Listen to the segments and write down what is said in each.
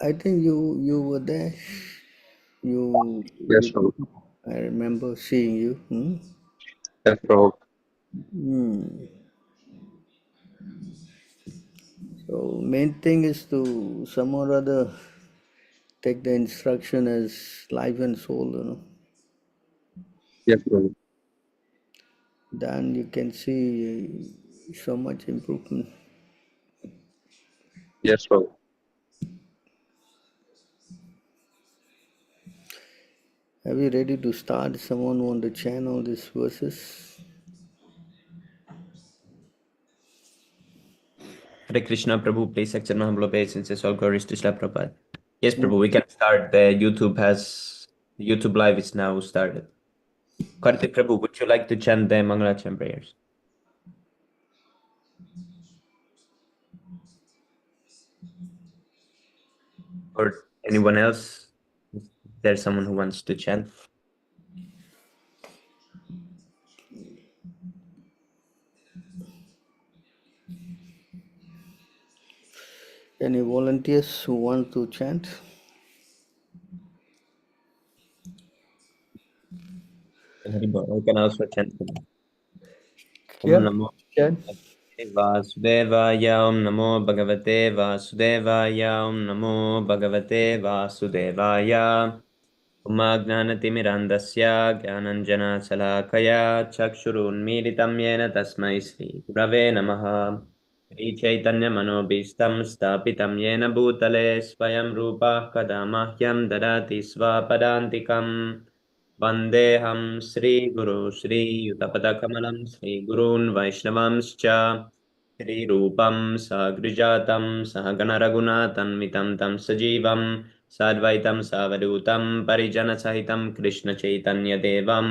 I think you were there. You, Yes, you Prabhu. I remember seeing you. Yes, Prabhu. Hmm. So main thing is to some or other take the instruction as life and soul. Yes, Prabhu. Then you can see so much improvement. Yes, Prabhu. Are we ready to start? Someone want to channel these verses? Hare Krishna, Prabhu, please accept my humble obeisances. All glories to Srila Prabhupada. Yes, Prabhu, we can start. The YouTube live is now started. Kartik Prabhu, would you like to chant the Mangalacham prayers? Or anyone else? Is there someone who wants to chant? Any volunteers who want to chant? We can also chant. Om Yeah, Namo chant. Vasudevaya, Om Namo Bhagavate Vasudevaya, Om Namo Bhagavate Vasudevaya. उमाज्ञानतिमिरान्धस्य ज्ञानञ्जनशलाकया चक्षुरुन्मीलितं येन तस्मै श्रीगुरवे नमः। श्रीचैतन्यमनोभीष्टं स्थापितं येन भूतले स्वयं रूपः कदा मह्यं ददाति स्वपदान्तिकम्। वन्देऽहं श्रीगुरो श्रीयुतपदकमलं श्रीगुरून् वैष्णवांश्च श्रीरूपं सगृजातं सहगणरघुनाथन्वितं तं सजीवं साद्वैतं सावधूतं परिजनसहितं कृष्णचैतन्यदेवं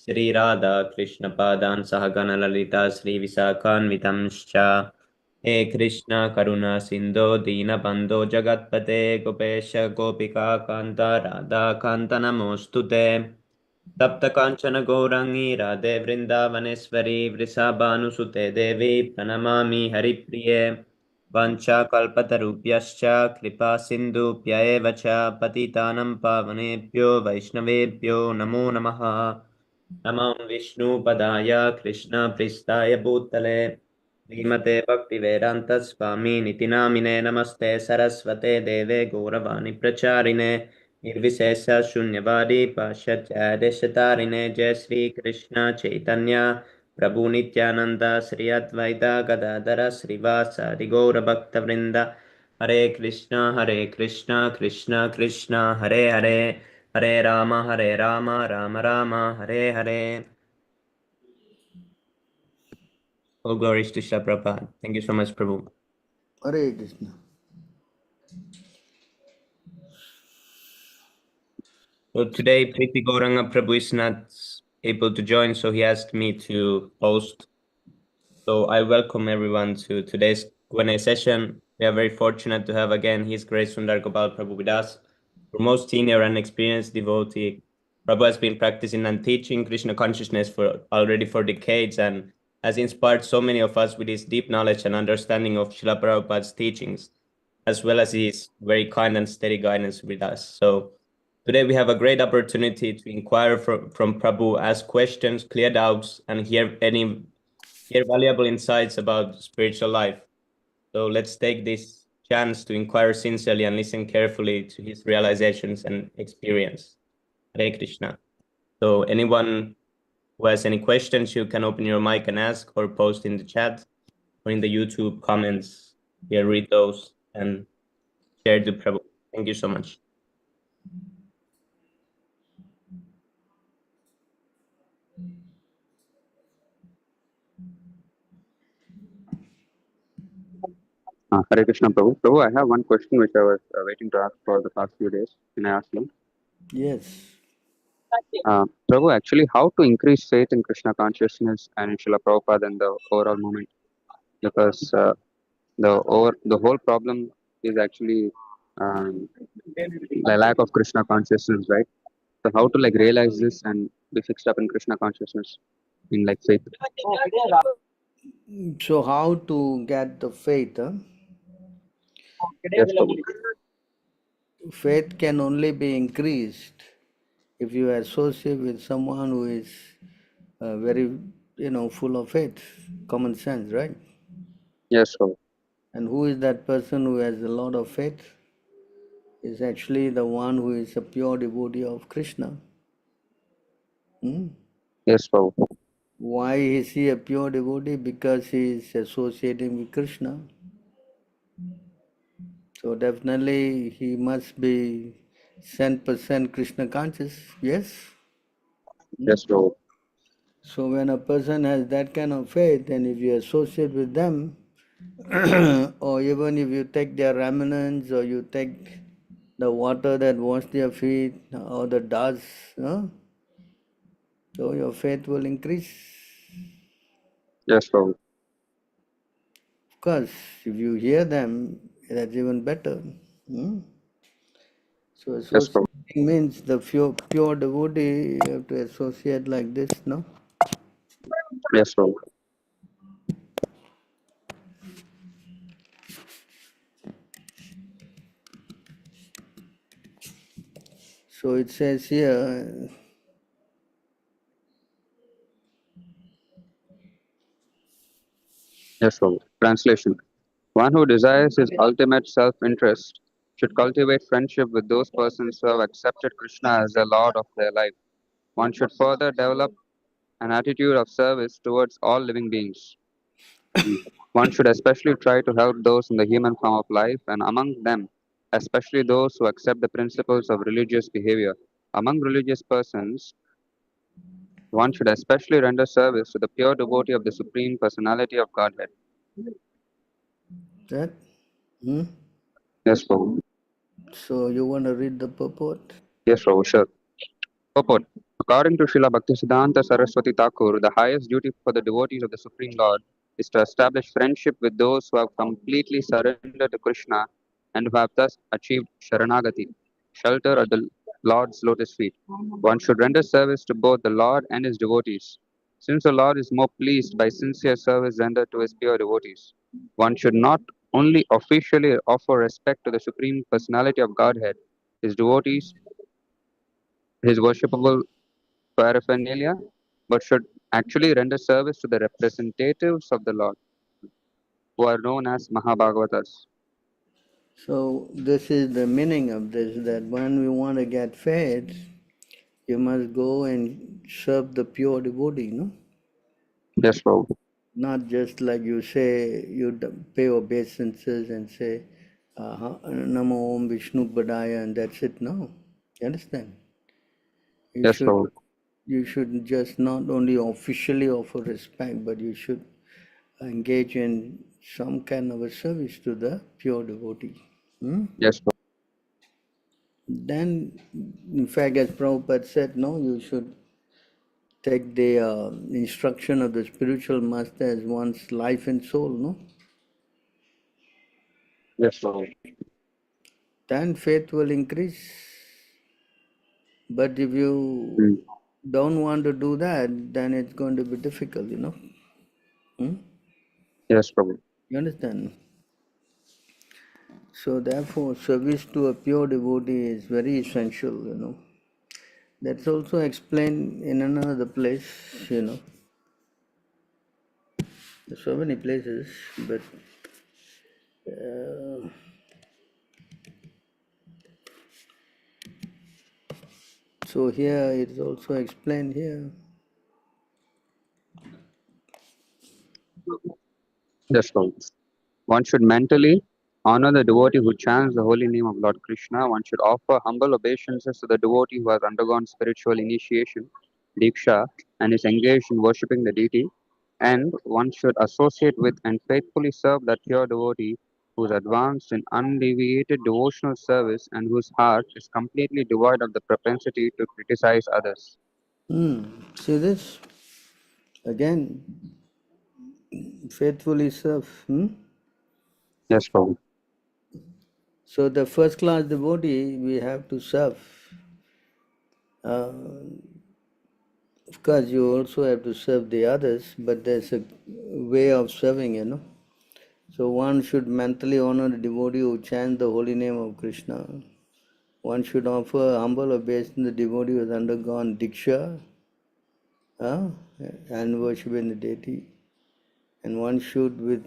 श्रीराधाकृष्णपादान् सहगणललिता श्रीविशाखान्वितंश्च हे कृष्ण करुणा सिन्धो दीनबन्धो जगत्पते गोपेश गोपिका कान्त राधाकान्त नमोऽस्तु ते तप्त काञ्चन गौराङ्गी राधे वृन्दावनेश्वरी वृषभानुसुते देवी प्रणमामि हरिप्रिये वाञ्छाकल्पतरुभ्यश्च कृपा सिन्धुभ्य एव च पतितानं पावनेभ्यो वैष्णवेभ्यो नमो नमः। नमो विष्णुपदाय कृष्णप्रिस्ताय भूतले श्रीमते भक्तिवेदान्तस्वामिनिति नामिने नमस्ते सरस्वते देवे गौरवाणि प्रचारिणे निर्विशेष शून्यवादी पाश्चात्यादेशतारिणे जय श्री कृष्ण चैतन्य प्रभु नित्यानंद श्री अद्वैत गदाधर श्रीवासादि गौरभक्तवृंद हरे Krishna Krishna Krishna Hare Hare Hare Ram Ram Ram Hare Hare. All glories to Shri Prabhupada. Thank you so much, Prabhu. Hare Krishna. So today, Priti Gauranga Prabhu is not able to join, so he asked me to host. So I welcome everyone to today's Q&A session. We are very fortunate to have again His Grace Sundar Gopāl Prabhu with us. For most senior and experienced devotee, Prabhu has been practicing and teaching Krishna consciousness for decades and has inspired so many of us with his deep knowledge and understanding of Srila Prabhupada's teachings, as well as his very kind and steady guidance with us. So today we have a great opportunity to inquire from Prabhu, ask questions, clear doubts, and hear valuable insights about spiritual life. So let's take this chance to inquire sincerely and listen carefully to his realizations and experience. Hare Krishna. So anyone who has any questions, you can open your mic and ask or post in the chat or in the YouTube comments. We'll read those and share the Prabhu. Thank you so much. Hare Krishna, Prabhu. Prabhu, I have one question which I was waiting to ask for the past few days. Can I ask you? Yes. Prabhu, actually, how to increase faith in Krishna consciousness and in Srila Prabhupada and the overall movement? Because the whole problem is actually um, the lack of Krishna consciousness, right? So how to like realize this and be fixed up in Krishna consciousness in like faith? So how to get the faith? Huh? Yes, Prabhu. faith can only be increased if you associate with someone who is very, full of faith, common sense, right? Yes, Prabhu. And who is that person who has a lot of faith? Is actually the one who is a pure devotee of Krishna. Yes, Prabhu. Why is he a pure devotee? Because he is associating with Krishna. So definitely he must be 100% Krishna conscious. Yes? Yes, Prabhu. So when a person has that kind of faith, and if you associate with them, or even if you take their remnants, or you take the water that wash their feet, or the dust, so your faith will increase. Yes, Prabhu. Of course, if you hear them, that's even better. So Yes, Prabhu. associating means the pure devotee, you have to associate like this, no? Yes, Prabhu. So it says here, Yes, Prabhu. Translation. One who desires his ultimate self-interest should cultivate friendship with those persons who have accepted Krishna as the Lord of their life. One should further develop an attitude of service towards all living beings. One should especially try to help those in the human form of life, and among them, especially those who accept the principles of religious behavior. Among religious persons, one should especially render service to the pure devotee of the Supreme Personality of Godhead. that. Hmm? Yes, Prabhu. So you want to read the purport? Yes, Prabhu, sure. Purport. According to Srila Bhaktisiddhanta Saraswati Thakur, the highest duty for the devotees of the Supreme Lord is to establish friendship with those who have completely surrendered to Krishna and who have thus achieved Sharanagati, shelter at the Lord's lotus feet. One should render service to both the Lord and his devotees, since the Lord is more pleased by sincere service rendered to his pure devotees. One should not only officially offer respect to the Supreme Personality of Godhead, his devotees, his worshipable paraphernalia, but should actually render service to the representatives of the Lord, who are known as Mahabhagavatas. So this is the meaning of this, that when we want to get faith, you must go and serve the pure devotee, no? Yes, Prabhu. Not just like you say, you pay obeisances and say, Namo Om Vishnu Padaya, and that's it. No. You understand? You Yes, should Prabhu. you should just not only officially offer respect, but you should engage in some kind of a service to the pure devotee. Yes, Prabhu. Then, in fact, as Prabhupada said, no, you should take the instruction of the spiritual master as one's life and soul, no? Yes, Prabhu. Then faith will increase. But if you Hmm. don't want to do that, then it's going to be difficult, Yes, Prabhu. You understand? So therefore, service to a pure devotee is very essential. That's also explained in another place. There's so many places, but so here it's also explained here. Yes, Prabhu. One should mentally honor the devotee who chants the holy name of Lord Krishna. One should offer humble obeisances to the devotee who has undergone spiritual initiation, Diksha, and is engaged in worshipping the deity. And one should associate with and faithfully serve that pure devotee who is advanced in undeviated devotional service and whose heart is completely devoid of the propensity to criticize others. See this? Again, faithfully serve. Yes, Prabhu. So the first class devotee we have to serve. Of course, you also have to serve the others, but there's a way of serving. So one should mentally honor the devotee who chants the holy name of Krishna. one should offer humble obeisance. The devotee who has undergone diksha and worship in the deity, and one should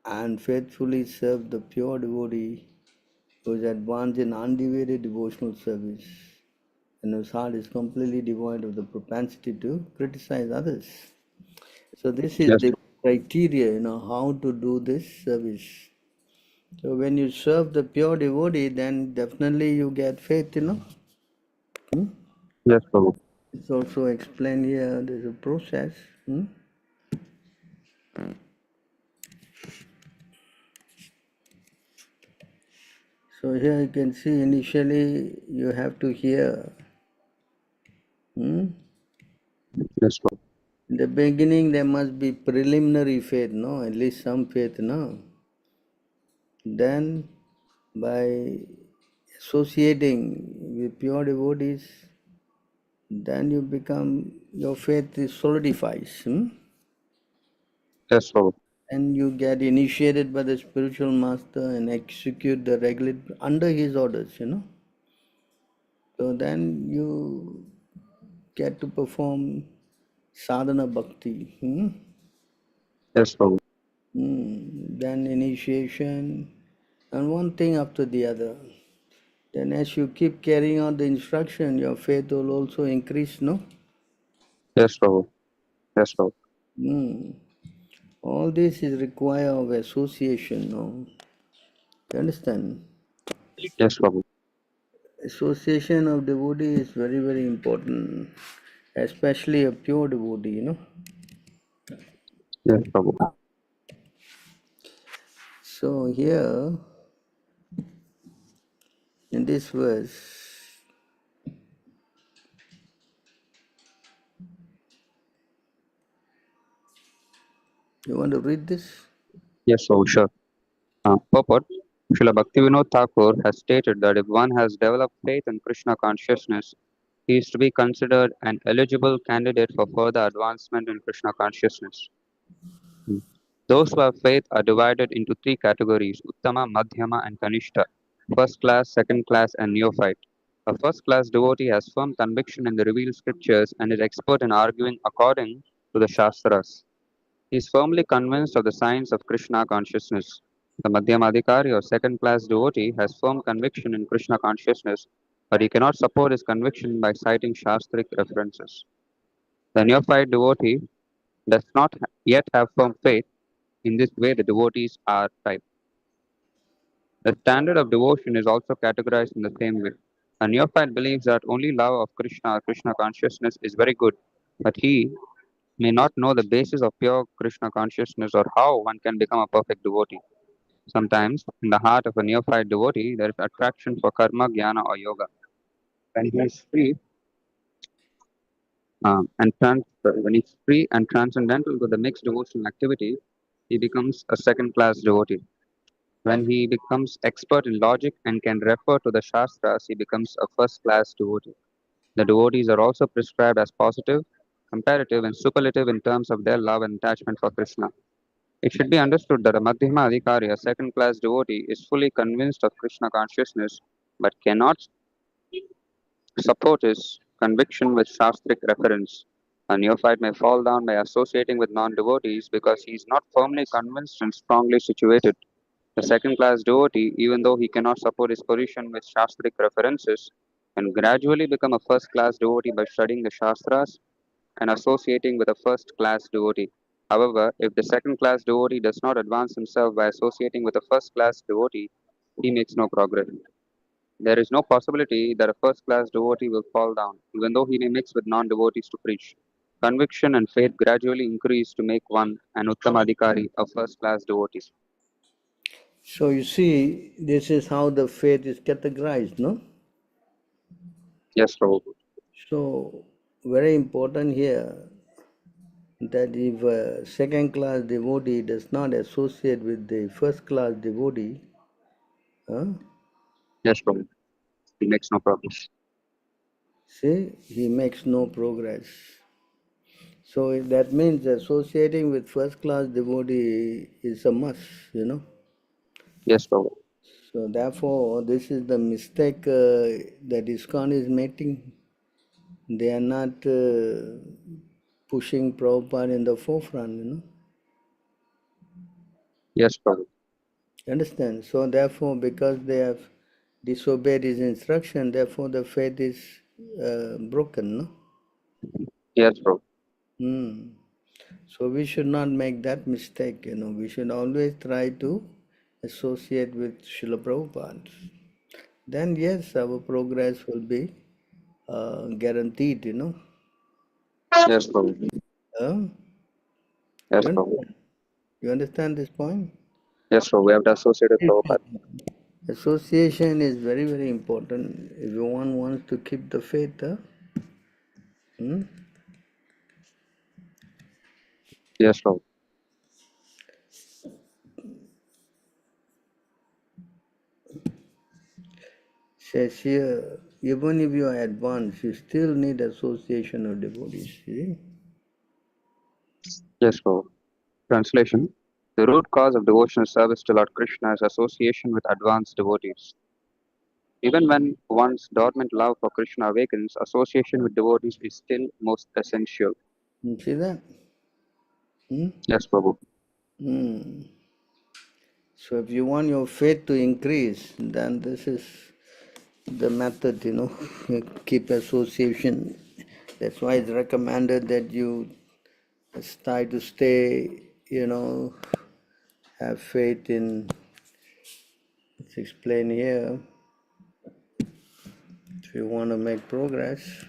and faithfully serve the pure devotee who is advanced in undivided devotional service and whose heart is completely devoid of the propensity to criticize others. So this is Yes, the criteria, how to do this service. So when you serve the pure devotee, then definitely you get faith, yes, Prabhu. It's also explained here, there's a process. So here you can see initially you have to hear. Yes, Prabhu. In the beginning there must be preliminary faith, no? At least some faith, no? Then by associating with pure devotees, then your faith is solidifies. Yes, Prabhu. And you get initiated by the spiritual master and execute the regular under his orders, So then you get to perform sadhana bhakti. Yes, Prabhu. Then initiation, and one thing after the other. Then as you keep carrying out the instruction, your faith will also increase, no? Yes, Prabhu. Yes, Prabhu. All this is require of association, no? You understand? Yes, Prabhu. Association of devotee is very, very important, especially a pure devotee. Yes, Prabhu. So here, in this verse, you want to read this? Yes, Prabhu. Sure. Purport. Srila Bhaktivinoda Thakur has stated that if one has developed faith in Krishna consciousness, he is to be considered an eligible candidate for further advancement in Krishna consciousness. Those who have faith are divided into three categories: Uttama, Madhyama, and Kanishta, first class, second class, and neophyte. A first class devotee has firm conviction in the revealed scriptures and is expert in arguing according to the Shastras. He is firmly convinced of the science of Krishna consciousness. The Madhyamadikari or second class devotee has firm conviction in Krishna consciousness, but he cannot support his conviction by citing Shastric references. The neophyte devotee does not yet have firm faith. In this way, the devotees are typed. The standard of devotion is also categorized in the same way. A neophyte believes that only love of Krishna or Krishna consciousness is very good, but he may not know the basis of pure Krishna consciousness or how one can become a perfect devotee. Sometimes, in the heart of a neophyte devotee, there is attraction for karma, jnana, or yoga. When he is free when he's free and transcendental to the mixed devotional activity, he becomes a second-class devotee. When he becomes expert in logic and can refer to the Shastras, he becomes a first class devotee. The devotees are also prescribed as positive, comparative, and superlative in terms of their love and attachment for Krishna. It should be understood that a Madhyama Adhikari, a second class devotee, is fully convinced of Krishna consciousness but cannot support his conviction with Shastric reference. A neophyte may fall down by associating with non devotees because he is not firmly convinced and strongly situated. The second class devotee, even though he cannot support his position with Shastric references, can gradually become a first class devotee by studying the Shastras and associating with a first class devotee. However, if the second class devotee does not advance himself by associating with a first class devotee, he makes no progress. There is no possibility that a first class devotee will fall down, even though he may mix with non devotees to preach. Conviction and faith gradually increase to make one an Uttamadikari, a first class devotee. So you see, this is how the faith is categorized, no? Yes, Prabhu. So very important here that if a second class devotee does not associate with the first class devotee, Yes, Prabhu. He makes no progress. see, he makes no progress. So that means associating with first class devotee is a must. Yes, Prabhu. So therefore, this is the mistake that ISKCON is making. They are not pushing Prabhupada in the forefront. Yes, Prabhu. Understand? So therefore, because they have disobeyed his instruction, therefore the faith is broken. No? Yes, Prabhu. So we should not make that mistake. We should always try to associate with Srila Prabhupada. Then yes, our progress will be guaranteed. Yes, Prabhu. Uh, Yes, you, Prabhu. understand? You understand this point? Yes, Prabhu. We have to associate with Prabhupada. Association is very, very important. If one wants to keep the faith, Yes, Prabhu. says here, even if you are advanced, you still need association of devotees. See? Yes, Prabhu. Translation. The root cause of devotional service to Lord Krishna is association with advanced devotees. Even when one's dormant love for Krishna awakens, association with devotees is still most essential. You see that? Yes, Prabhu. So if you want your faith to increase, then this is the method, keep association. That's why it's recommended that you try to stay, have faith in, it's explained here, if you want to make progress.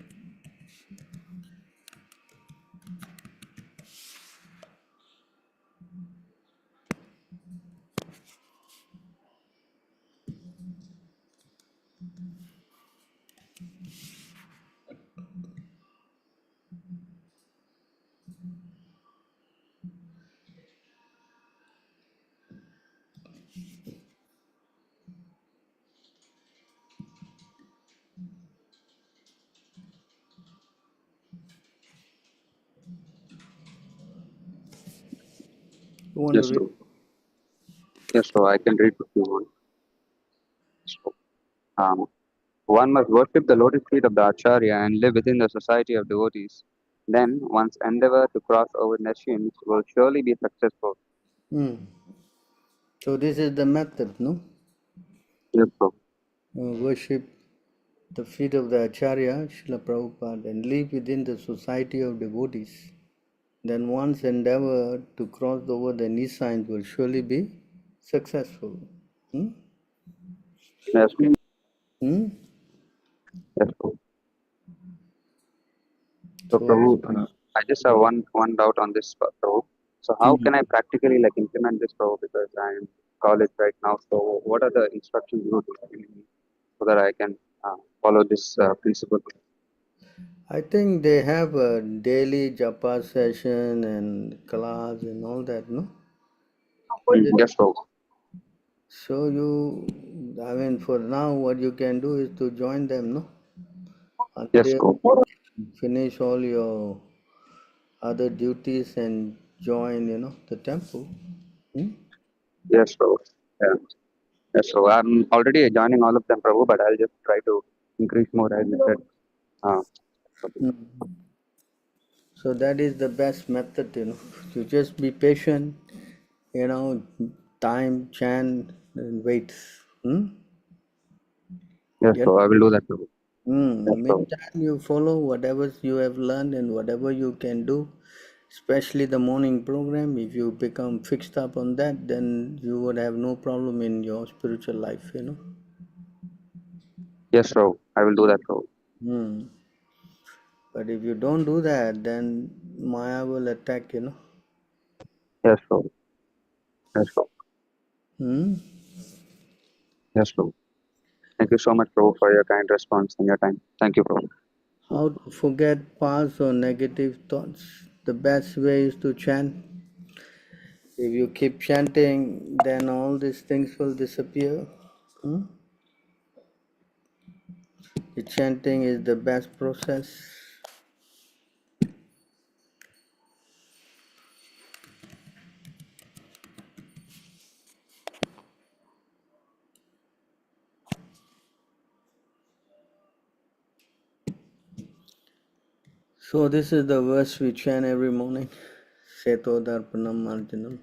You want to Yes, read? Prabhu. Yes, Prabhu. I can read if you want. So, one must worship the lotus feet of the Acharya and live within the society of devotees. Then one's endeavor to cross over nations will surely be successful. So this is the method, no? Yes, Prabhu. Worship the feet of the Acharya, Srila Prabhupada, and live within the society of devotees. Then one's endeavor to cross over the knee signs will surely be successful. Yes, Prabhu. Hmm? Yes, Prabhu. So, So, Prabhu, I just have one doubt on this, Prabhu. So, how can I practically implement this, Prabhu? Because I'm in college right now. So, what are the instructions you would give me so that I can follow this principle? I think they have a daily japa session and class and all that, no? Yes, Prabhu. So for now, what you can do is to join them, no? Yes, Until Prabhu. finish all your other duties and join, the temple. Yes, Prabhu. Yeah. Yes, so I'm already joining all of them, Prabhu, but I'll just try to increase more as you said. Uh, So that is the best method, You just be patient, time, chant, and wait. yes, Yeah. so I will do that, Prabhu. Yes, Prabhu. Meantime, you follow whatever you have learned and whatever you can do, especially the morning program. If you become fixed up on that, then you would have no problem in your spiritual life. Yes, Prabhu. I will do that, Prabhu. Hmm. But if you don't do that, then Maya will attack. Yes, Prabhu. Yes, Prabhu. Hmm? Yes, Prabhu. Thank you so much, Prabhu, for your kind response and your time. Thank you, Prabhu. How to forget past or negative thoughts? The best way is to chant. If you keep chanting, then all these things will disappear. Hmm? The chanting is the best process. So this is the verse we chant every morning. Seto Darpanam Marjanam.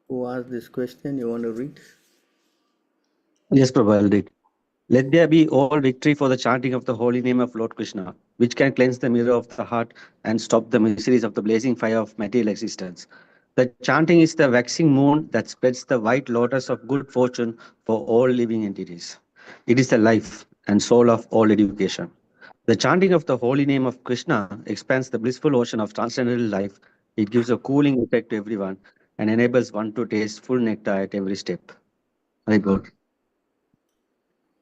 Who asked this question? You want to read? Yes, Prabhu, I'll read. Let there be all victory for the chanting of the holy name of Lord Krishna, which can cleanse the mirror of the heart and stop the miseries of the blazing fire of material existence. The chanting is the waxing moon that spreads the white lotus of good fortune for all living entities. It is the life and soul of all education. The chanting of the holy name of Krishna expands the blissful ocean of transcendental life. It gives a cooling effect to everyone and enables one to taste full nectar at every step. Very good.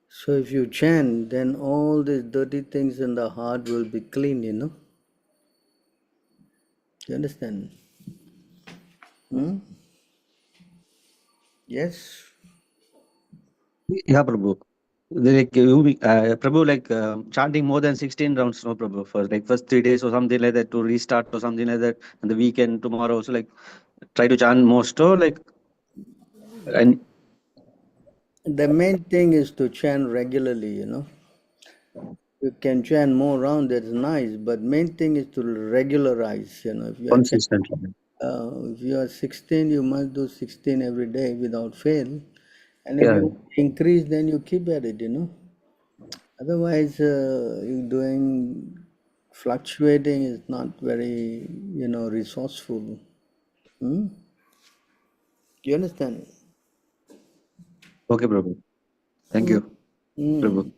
So if you chant, then all these dirty things in the heart will be clean, You understand? Yes? Yeah, Prabhu. Prabhu, chanting more than 16 rounds, no, Prabhu, for like first 3 days or something like that to restart or something like that. And the weekend tomorrow also, like try to chant most or and The main thing is to chant regularly, You can chant more round, that's nice, but main thing is to regularize, If you are consistent. if you are 16, you must do 16 every day without fail. And if Yeah, you increase, then you keep at it, Otherwise, you doing fluctuating is not very, resourceful. Hmm? You understand? okay, Prabhu. Thank you, Hmm. Prabhu.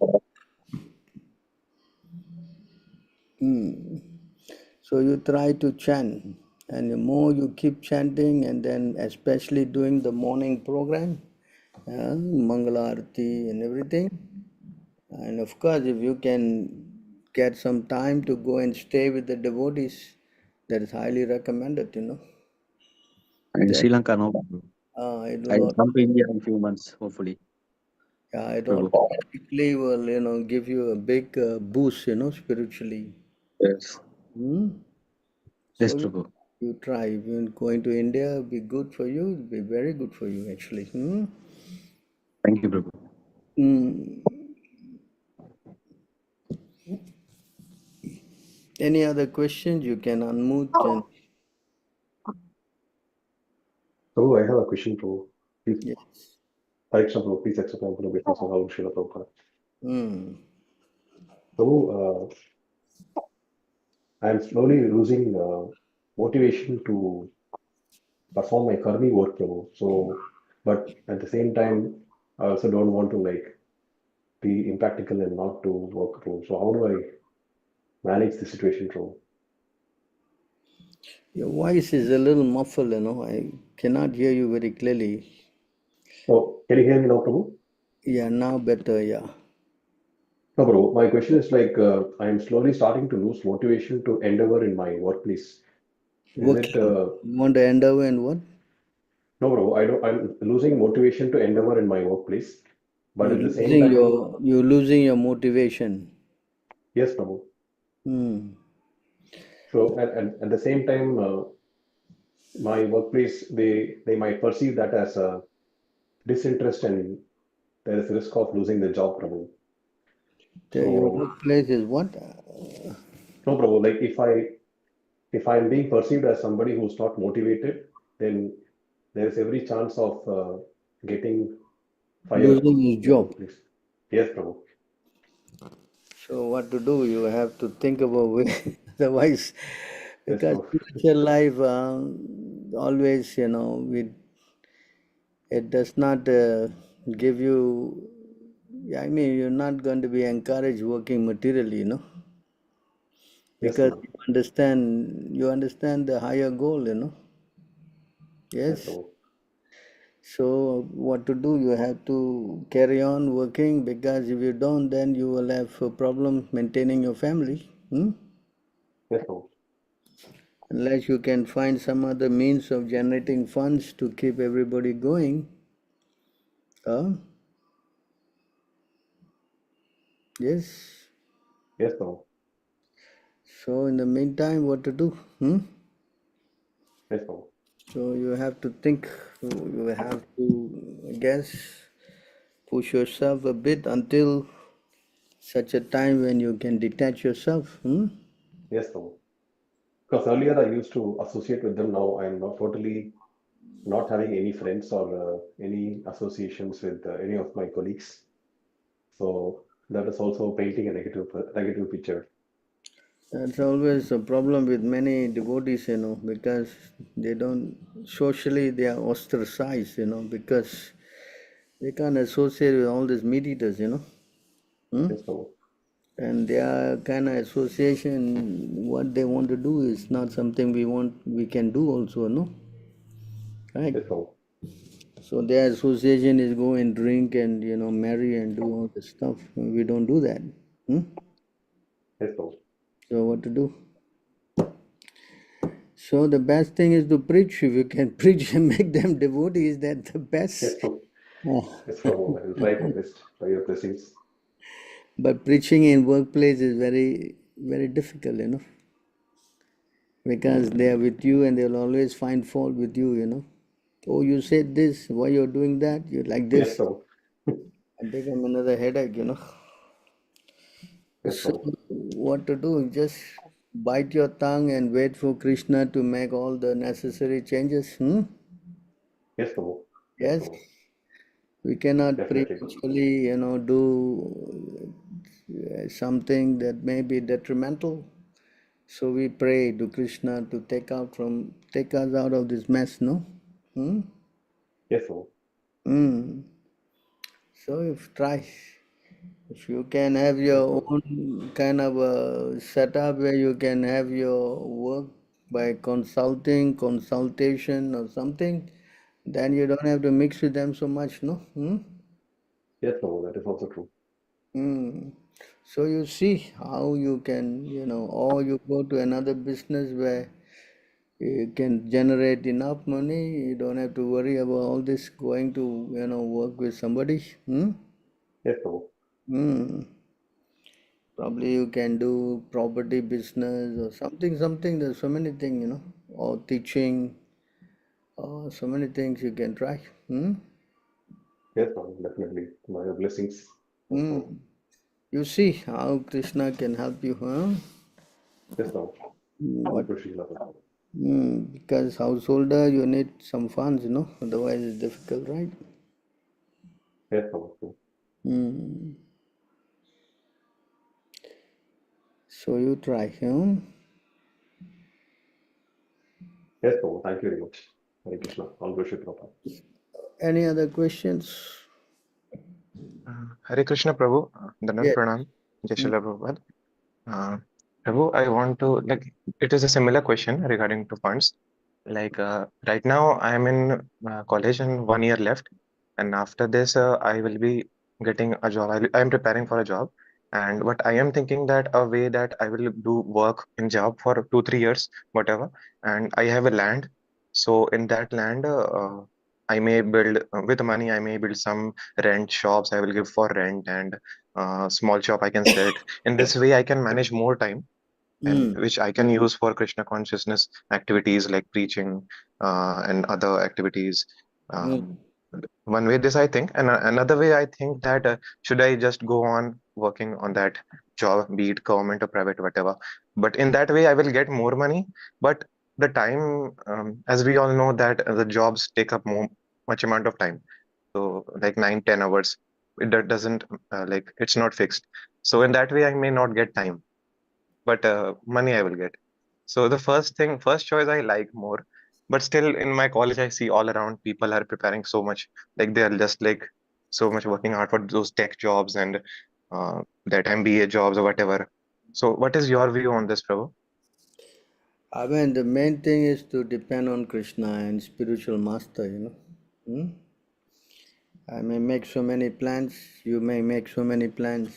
So you try to chant, and the more you keep chanting, and then especially doing the morning program, Mangala Arati and everything. And of course, if you can get some time to go and stay with the devotees, that is highly recommended, In That Sri Lanka, no, Prabhu. it I will, will come to India in a few months, hopefully, it Prabhu. automatically will, give you a big boost, spiritually. Yes, yes, So Prabhu. you try. If you're going to India, it'll be good for you. It'll be very good for you, actually. Thank you, Prabhu. Mm. Any other questions? You can unmute and Prabhu, I have a question, Prabhu. Please, yes. Prabhu, please accept my obeisance on how Srila Prabhupada. Mm. Prabhu, I am slowly losing motivation to perform my karmi work, Prabhu. So, but at the same time, I also don't want to be impractical and not to work, Prabhu. So, how do I manage the situation, Prabhu? Your voice is a little muffled, I cannot hear you very clearly. So, can you hear me now, Prabhu? Yeah, now better, yeah. No, Prabhu. My question is I am slowly starting to lose motivation to endeavor in my workplace. Is it Working. You want to endeavor in what? No, bro, I don't. I'm losing motivation to endeavor in my workplace, but You're at the same losing time, you're losing your motivation. yes, Prabhu. Hmm. So, and at the same time, my workplace they might perceive that as a disinterest, and there is a risk of losing the job, Prabhu. Your So, workplace is what? no, Prabhu. Like if I'm being perceived as somebody who's not motivated, then there is every chance of getting fired Losing his in the job. workplace. Yes, Prabhu. So what to do? You have to think about way. Otherwise, Yes, because Prabhu. spiritual life always, it does not give you. I mean, you're not going to be encouraged working materially, Yes, because Prabhu. you understand the higher goal, Yes, Yes. Prabhu. So what to do? You have to carry on working because if you don't, then you will have a problem maintaining your family. Yes, Prabhu. Unless you can find some other means of generating funds to keep everybody going. Uh, yes. Yes, Prabhu. So in the meantime, what to do? Yes, Prabhu. So you have to think, you have to, I guess, push yourself a bit until such a time when you can detach yourself. Yes, Prabhu. Because earlier I used to associate with them. Now I'm not totally not having any friends or any associations with any of my colleagues. So that is also painting a negative picture. That's always a problem with many devotees, because they don't, socially they are ostracized, because they can't associate with all these meat eaters. Yes, Prabhu. And their kind of association, what they want to do is not something we can do also, no? Right? Yes, Prabhu. So their association is go and drink and, marry and do all this stuff. We don't do that. Yes, Prabhu. So what to do? So the best thing is to preach. If you can preach and make them devotees, that's the Yes, best. Prabhu. Yes, Prabhu. I will try my best by your blessings. But preaching in workplace is very, very difficult, because they are with you and they'll always find fault with you. Oh, you said this, why you're doing that? You like Yes, this. Prabhu. And become another headache. Yes, So Prabhu. what to do? Just bite your tongue and wait for Krishna to make all the necessary changes. Yes, Prabhu. Yes, Yes, Prabhu. we cannot Definitely, Prabhu. prematurely, do something that may be detrimental. So we pray to Krishna to take us out of this mess, no? Yes, Prabhu. So if you can have Yes, your Prabhu. own kind of a setup where you can have your work by consultation or something, then you don't have to mix with them so much, no? Yes, Prabhu. That is also true. So you see how you can, or you go to another business where you can generate enough money. You don't have to worry about all this going to, work with somebody. Yes, Prabhu. Hmm. Probably you can do property business or something. There's so many things, or teaching, or so many things you can try. Yes, Prabhu. Definitely. By your blessings. Yes, Prabhu. You see how Krishna can help you, huh? Yes, Prabhu. What? Thank you, Srila Prabhu. Because householder, you need some funds, otherwise it's difficult, right? Yes, Prabhu. True. So you try, huh? Yes, Prabhu. Thank you very much. Hare Krishna. All worship Prabhu. Any other questions? Hare Krishna Prabhu, Dandavat Yes. Pranam, Jai Srila Prabhupada. Prabhu, I want to, like, it is a similar question regarding to funds. Like, right now I am in college and 1 year left. And after this, I will be getting a job. I am preparing for a job. And what I am thinking that a way that I will do work in job for 2, 3 years, whatever. And I have a land. So in that land, I may build with money, I may build some rent shops. I will give for rent and small shop I can set. In this way, I can manage more time and Mm. which I can use for Krishna consciousness activities like preaching and other activities. Mm. Um, one way this I think, and another way I think that should I just go on working on that job, be it government or private, whatever. But in that way, I will get more money. But the time, as we all know, that the jobs take up much amount of time. So like 9, 10 hours. That doesn't like it's not fixed. So in that way, I may not get time but money I will get. So the first choice I like more. But still, in my college, I see all around people are preparing so much. Like they are just like so much working hard for those tech jobs and that MBA jobs or whatever. So, what is your view on this, Prabhu? I mean, the main thing is to depend on Krishna and spiritual master, I may make so many plans, you may make so many plans,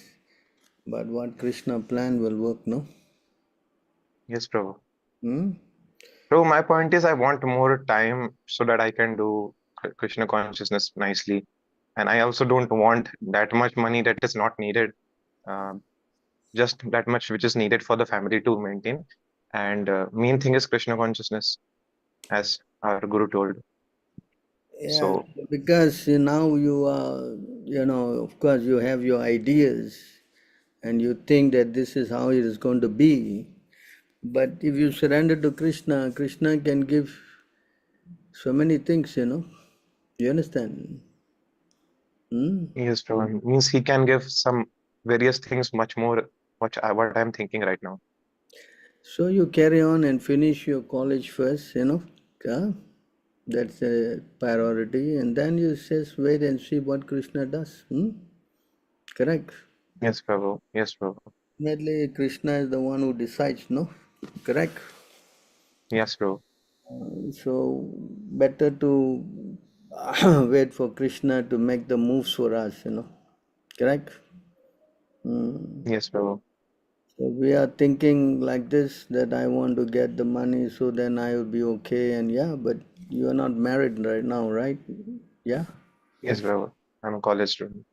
but what Krishna plan will work, no? Yes, Prabhu. Hmm? Prabhu, my point is I want more time so that I can do Krishna consciousness nicely. And I also don't want that much money that is not needed. Um just that much which is needed for the family to maintain. And main thing is Krishna consciousness, as our Guru told. Yeah, So, because now you are, of course, you have your ideas, and you think that this is how it is going to be. But if you surrender to Krishna, Krishna can give so many things, You understand? Yes, Prabhu. Means he can give some various things much more what I'm thinking right now. So you carry on and finish your college first, Yeah? That's a priority. And then you just wait and see what Krishna does. Correct? Yes, Prabhu. Yes, Prabhu. Ultimately, Krishna is the one who decides, no? Correct? Yes, Prabhu. So better to wait for Krishna to make the moves for us, Correct? Mm. Yes, Prabhu. So we are thinking like this, that I want to get the money so then I will be okay. And yeah, but you are not married right now, right? Yeah. Yes, Prabhu. I'm a college student.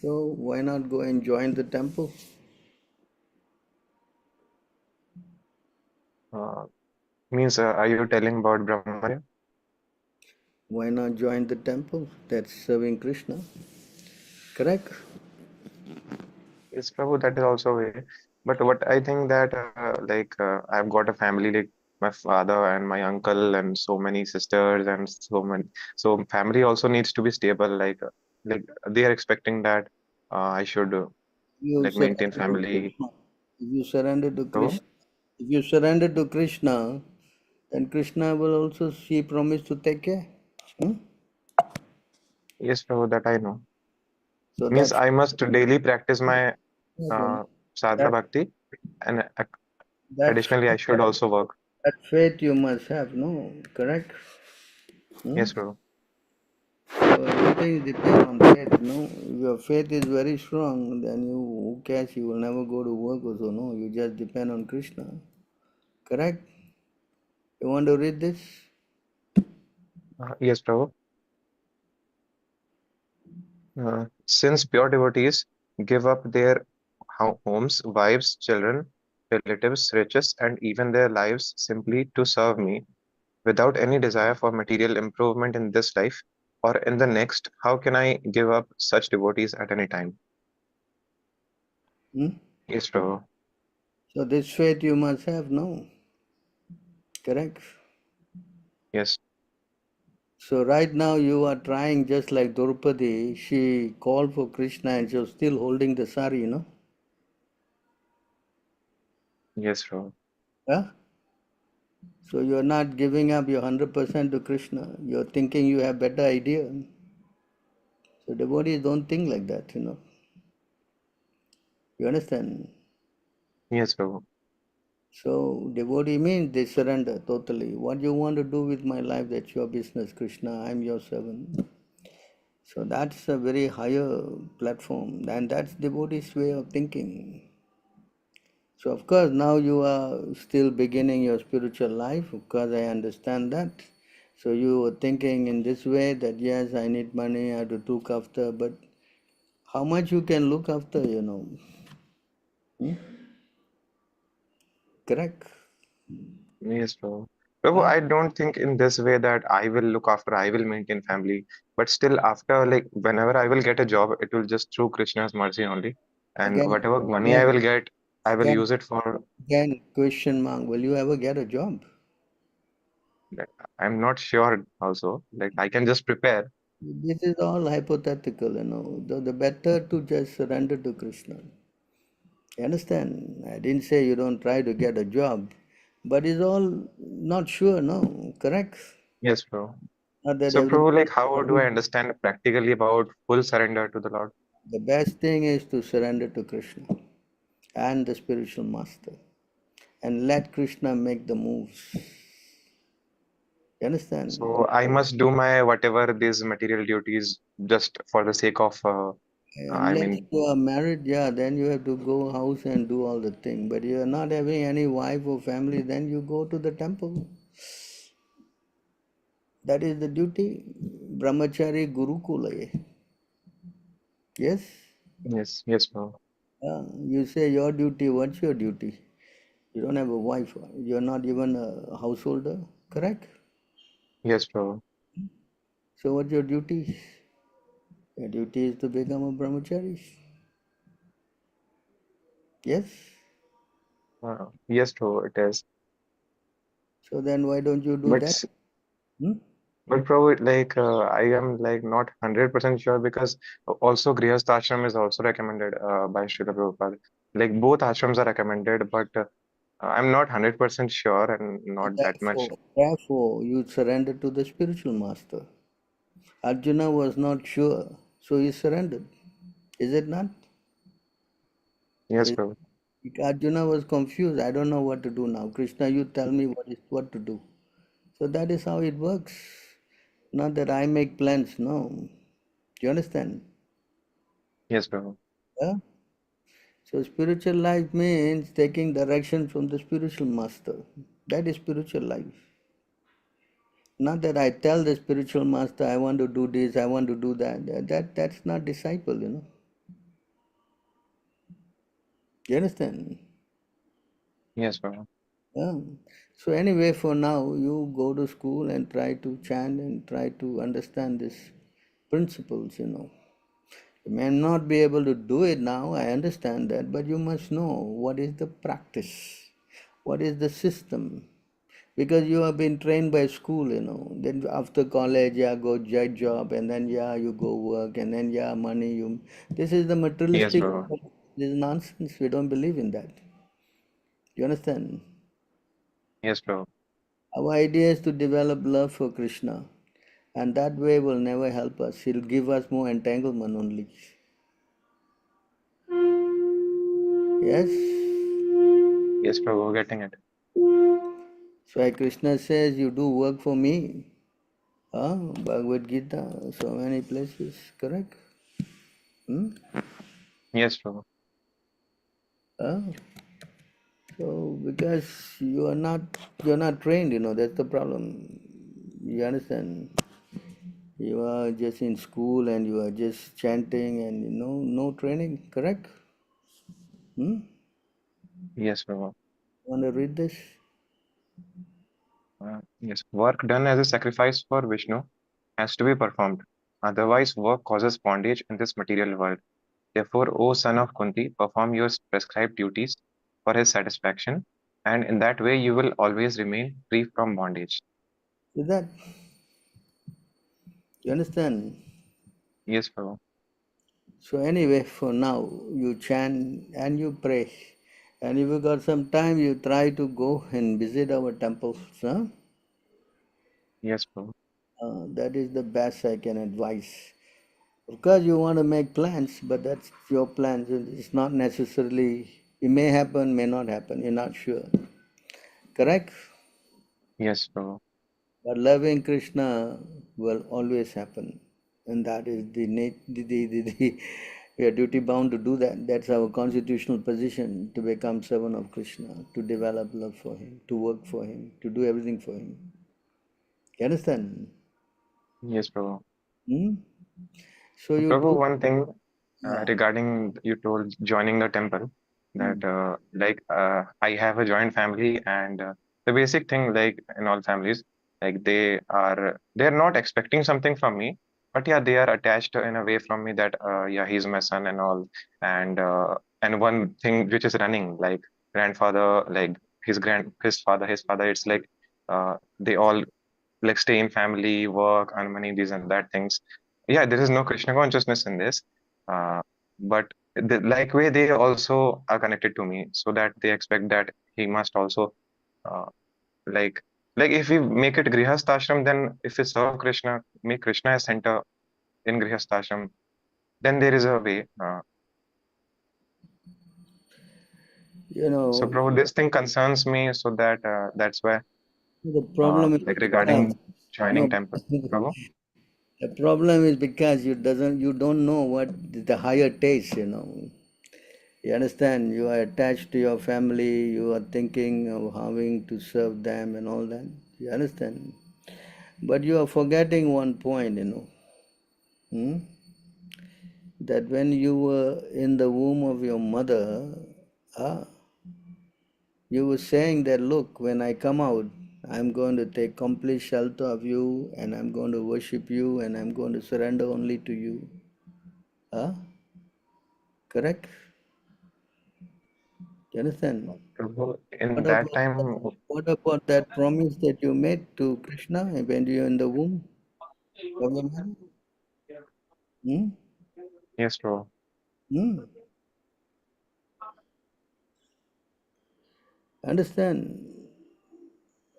So why not go and join the temple? Uh, Means are you telling about Brahmacharya? Why not join the temple? That's serving Krishna. Correct? Yes, Prabhu, that is also a way. But what I think that I've got a family like my father and my uncle and so many sisters and so many. So family also needs to be stable. Like they are expecting that I should You like maintain surrender to family. Krishna. If you surrender to Prabhu? Krishna, if you surrender to Krishna, then Krishna will also she promise to take care. Hmm? Yes, Prabhu, that I know. So Means I must daily practice my that uh, sadhana bhakti and that additionally I should also work. that faith you must have, no? Correct? Yes, Prabhu. So everything depends on faith, no? If your faith is very strong, then who cares? You will never go to work also, no? You just depend on Krishna. Correct? You want to read this? Yes, Prabhu. Since pure devotees give up their homes, wives, children, relatives, riches, and even their lives simply to serve me, without any desire for material improvement in this life or in the next, how can I give up such devotees at any time? Hmm? Yes, Prabhu. So this faith you must have, no? Correct? Yes, So right now you are trying just like Draupadi, she called for Krishna and she was still holding the sari, yes, Prabhu. Yeah? So you're not giving up your 100% to Krishna. You're thinking you have better idea. So devotees don't think like that, You understand? Yes, Prabhu. So devotee means they surrender totally. What you want to do with my life, that's your business, Krishna. I'm your servant. So that's a very higher platform, and that's devotee's way of thinking. So of course now you are still beginning your spiritual life. Of course I understand that. So you are thinking in this way that yes, I need money, I have to look after, but how much you can look after, Hmm? Correct? Yes, Prabhu. Prabhu, Yeah. I don't think in this way that I will look after, I will maintain family. But still, after like whenever I will get a job, it will just through Krishna's mercy only. And Again, whatever money I again, will get, I will again, use it for. again, question mark, will you ever get a job? Like, I'm not sure also. Like I can just prepare. This is all hypothetical, The better to just surrender to Krishna. You understand? I didn't say you don't try to get a job, but it's all not sure, no? Correct? Yes, bro. Not that So, Prabhu, everybody. like how do I understand practically about full surrender to the Lord? The best thing is to surrender to Krishna and the spiritual master and let Krishna make the moves. You understand? So I must do my whatever these material duties just for the sake of I Unless mean you are married, yeah, then you have to go house and do all the thing. But you are not having any wife or family, then you go to the temple. That is the duty. Brahmachari Gurukula. Yes? yes, yes, bro. You say your duty, what's your duty? You don't have a wife. You're not even a householder, correct? Yes, bro. So what's your duty? Your duty is to become a brahmachari. Yes? Yes, Prabhu, it is. So then why don't you do But that? Hmm? but Prabhu, like I am like not 100% sure because also Grihastha ashram is also recommended by Srila Prabhupada. Like both ashrams are recommended, but I'm not 100% sure and not that much. Therefore, you surrender to the spiritual master. Arjuna was not sure, so he surrendered. Is it not? Yes, Is- Prabhu. Arjuna was confused. I don't know what to do now. Krishna, you tell me what to do. So that is how it works. Not that I make plans, no. Do you understand? Yes, Prabhu. Yeah? So spiritual life means taking direction from the spiritual master. That is spiritual life. Not that I tell the spiritual master, I want to do this, I want to do that. That's not disciple, you know. You understand? Yes, Prabhu. Yeah. So anyway, for now, you go to school and try to chant and try to understand these principles, you know. You may not be able to do it now, I understand that, but you must know what is the practice, what is the system. Because you have been trained by school, you know. Then after college, yeah, go get job, and then yeah, you go work, and then yeah, money. This is the Yes, materialistic. Prabhu. This is nonsense. We don't believe in that. You understand? Yes, Prabhu. Our idea is to develop love for Krishna, and that way will never help us. He'll give us more entanglement only. Yes. Yes, Prabhu. Getting it. So Krishna says, "You do work for me." Bhagavad Gita, so many places. Correct? Hmm? Yes, Prabhu. Ah. So because you're not trained, you know, that's the problem. You understand? You are just in school and you are just chanting and you know no training, correct? Hmm? Yes, Prabhu. Wanna read this? Yes, work done as a sacrifice for Vishnu has to be performed. Otherwise, work causes bondage in this material world. Therefore, O son of Kunti, perform your prescribed duties for his satisfaction, and in that way you will always remain free from bondage. Is that you understand? Yes, Prabhu. So anyway, for now you chant and you pray. And if you got some time you try to go and visit our temples, huh? Yes, Prabhu. That is the best I can advise. Of course, you want to make plans, but that's your plans. It's not necessarily, it may happen, may not happen. You're not sure. Correct? Yes, Prabhu. But loving Krishna will always happen. And that is we are duty bound to do that. That's our constitutional position to become servant of Krishna, to develop love for him, to work for him, to do everything for him. You understand? Yes, Prabhu. Hmm? So you Prabhu, do, one thing yeah. regarding you told joining the temple Hmm. that I have a joint family and the basic thing like in all families like they're not expecting something from me, but yeah, they are attached in a way from me that yeah, he's my son and all. And one thing which is running like grandfather, like his father, it's like they all like stay in family, work, earn money, these and that things. Yeah, there is no Krishna consciousness in this, but like way they also are connected to me, so that they expect that he must also uh, like like if we make it Grihastha then if we serve Krishna, make Krishna a center in Grihastha then there is a way. You So, know, Prabhu, this thing concerns me, so that that's why the problem is like because, regarding joining no, temple, Prabhu. the problem is because you don't know what the higher taste, you know. You understand? You are attached to your family, you are thinking of having to serve them and all that. You understand? But you are forgetting one point, you know. Hmm? That when you were in the womb of your mother, ah, you were saying that, look, when I come out, I'm going to take complete shelter of you and I'm going to worship you and I'm going to surrender only to you. Ah, correct? You understand? Prabhu, in What that about time, what about that promise that you made to Krishna when you were in the womb of your mother? Hmm? yes, Prabhu. Hmm? Understand?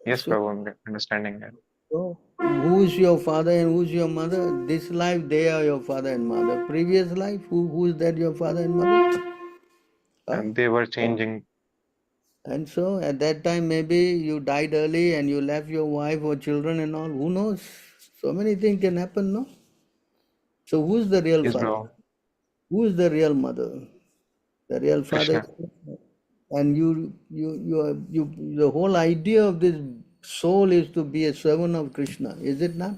Yes, So, Prabhu, I'm understanding that. so who is your father and who is your mother? This life, they are your father and mother. Previous life, who is that your father and mother? Huh? And they were changing. And so at that time, maybe you died early and you left your wife or children and all. Who knows? So many things can happen, no? So who is the real Yes, father? bro. Who is the real mother? The real father is Krishna. Krishna. And the whole idea of this soul is to be a servant of Krishna, is it not?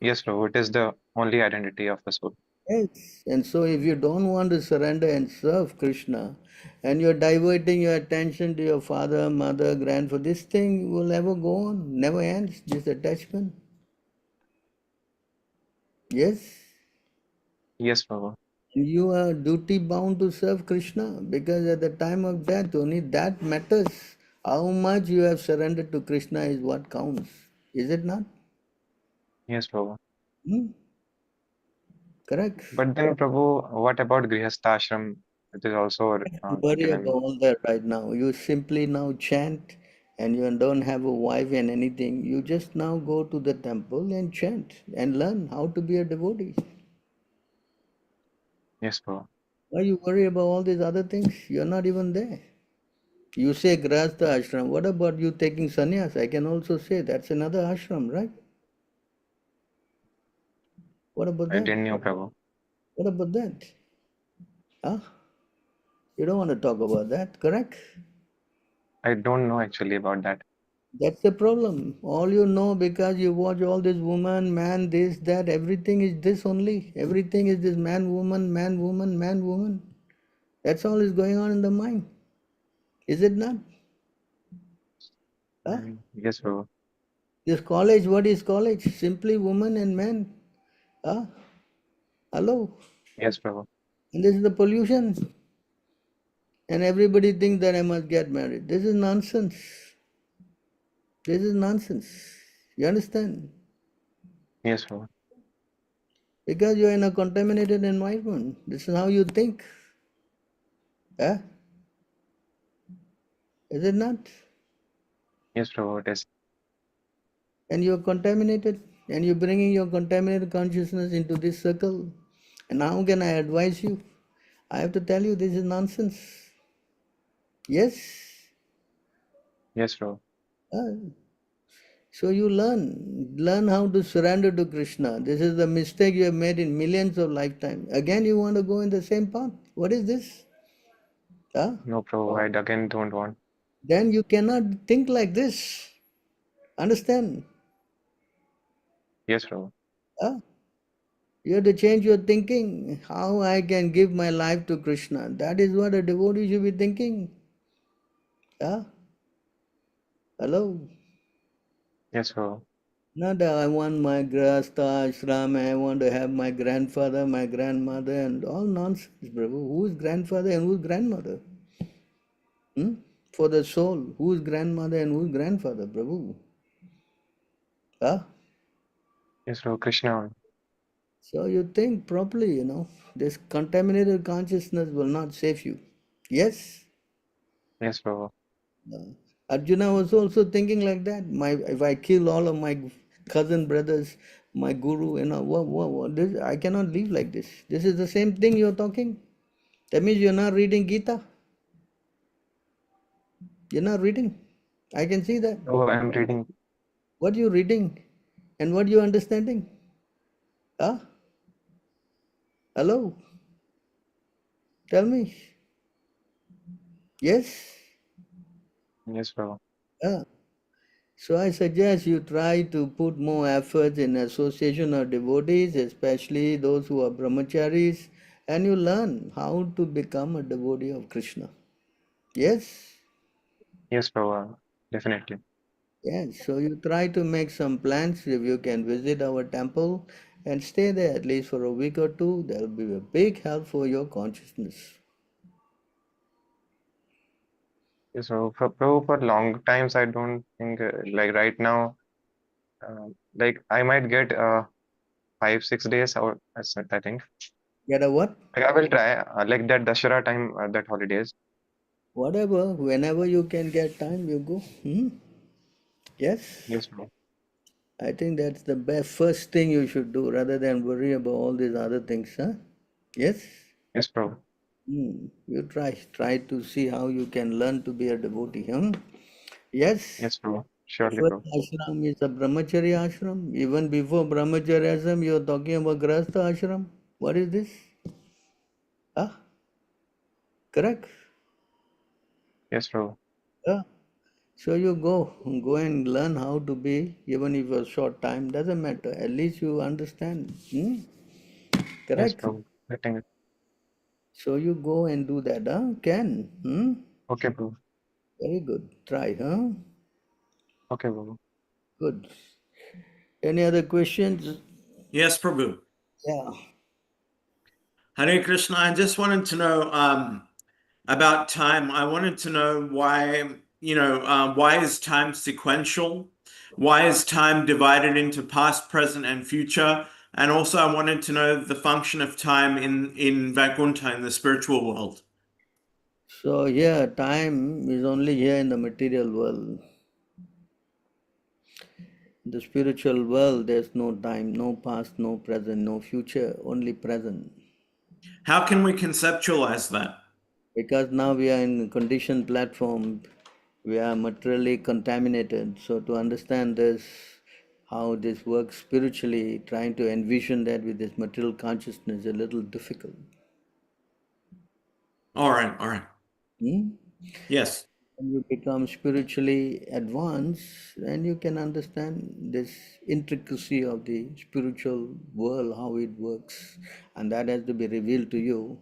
Yes, bro. It is the only identity of the soul. Yes. And so if you don't want to surrender and serve Krishna, and you're diverting your attention to your father, mother, grandfather, this thing will never go on, never ends, this attachment. Yes. Yes, Prabhu. You are duty bound to serve Krishna because at the time of death, only that matters. How much you have surrendered to Krishna is what counts. Is it not? Yes, Prabhu. Hmm? Correct. But then, Prabhu, what about Grihastha ashram? It is also Don't worry about given. all that right now. You simply now chant and you don't have a wife and anything. You just now go to the temple and chant and learn how to be a devotee. Yes, Prabhu. Why you worry about all these other things? You're not even there. You say Grahastha ashram. What about you taking sannyas? I can also say that's another ashram, right? What about I that? didn't know, Prabhu. What about that? Huh? You don't want to talk about that, correct? I don't know actually about that. That's the problem. All you know because you watch all this woman, man, this, that, everything is this only. Everything is this man, woman, man, woman, man, woman. That's all is going on in the mind. Is it not? Huh? Yes, Prabhu. This college, what is college? Simply woman and man. Huh? Hello? Yes, Prabhu. And this is the pollution. And everybody thinks that I must get married. This is nonsense. This is nonsense. You understand? Yes, Prabhu. Because you are in a contaminated environment. This is how you think. Huh? Is it not? Yes, Prabhu. It is. And you are contaminated. And you're bringing your contaminated consciousness into this circle. And how can I advise you? I have to tell you this is nonsense. Yes? Yes, Prabhu. Uh, So you learn how to surrender to Krishna. This is the mistake you have made in millions of lifetimes. Again, you want to go in the same path. What is this? Huh? No, Prabhu. I again don't want. Then you cannot think like this. Understand? Yes, Prabhu. Huh? You have to change your thinking. How I can give my life to Krishna. That is what a devotee should be thinking. Huh? Hello? Yes, Prabhu. Not that I want my grahastha ashram, I want to have my grandfather, my grandmother, and all nonsense, Prabhu. Who is grandfather and who is grandmother? Hmm? For the soul, who is grandmother and who is grandfather, Prabhu? Huh? Yes, Prabhu. Krishna. So you think properly, This contaminated consciousness will not save you. Yes? Yes, Prabhu. Arjuna was also thinking like that. If I kill all of my cousin brothers, my guru, this, I cannot live like this. This is the same thing you're talking. That means you're not reading Gita. You're not reading. I can see that. Oh, I'm reading. What you reading and what you understanding? Huh? Hello? Tell me. Yes? Yes, Prabhu. Ah. So I suggest you try to put more effort in association of devotees, especially those who are brahmacharis, and you learn how to become a devotee of Krishna. Yes? Yes, Prabhu. Definitely. Yes. So you try to make some plans if you can visit our temple and stay there at least for a week or two. That will be a big help for your consciousness. So for long times, I don't think like right now, like I might get 5 6 days or I think. Get a what? Like I will try like that Dashara time, that holidays. Whatever, whenever you can get time, you go. Yes, Yes, bro. I think that's the best first thing you should do rather than worry about all these other things, huh? Yes? Yes, bro. You try to see how you can learn to be a devotee, huh? Yes? Yes, bro. The Surely, first bro. ashram is a brahmacharya ashram. Even before brahmacharya ashram, you're talking about grahastha ashram. What is this? Huh? Correct? Yes, bro. Yeah. So you go and learn how to be, even if a short time, doesn't matter. At least you understand. Yes, Correct? bro. Getting it. So you go and do that, huh? Can? Okay, bro. Very good. Try, huh? Okay, bro. Good. Any other questions? Yes, Prabhu. Yeah. Hare Krishna. I just wanted to know about time. I wanted to know why, why is time sequential? Why is time divided into past, present, and future? And also, I wanted to know the function of time in Vaikuntha, in the spiritual world. So here, time is only here in the material world. In the spiritual world, there's no time, no past, no present, no future, only present. How can we conceptualize that? Because now we are in conditioned platform, we are materially contaminated. So to understand this, how this works spiritually, trying to envision that with this material consciousness is a little difficult. All right, all right. Hmm? Yes. When you become spiritually advanced, then you can understand this intricacy of the spiritual world, how it works, and that has to be revealed to you.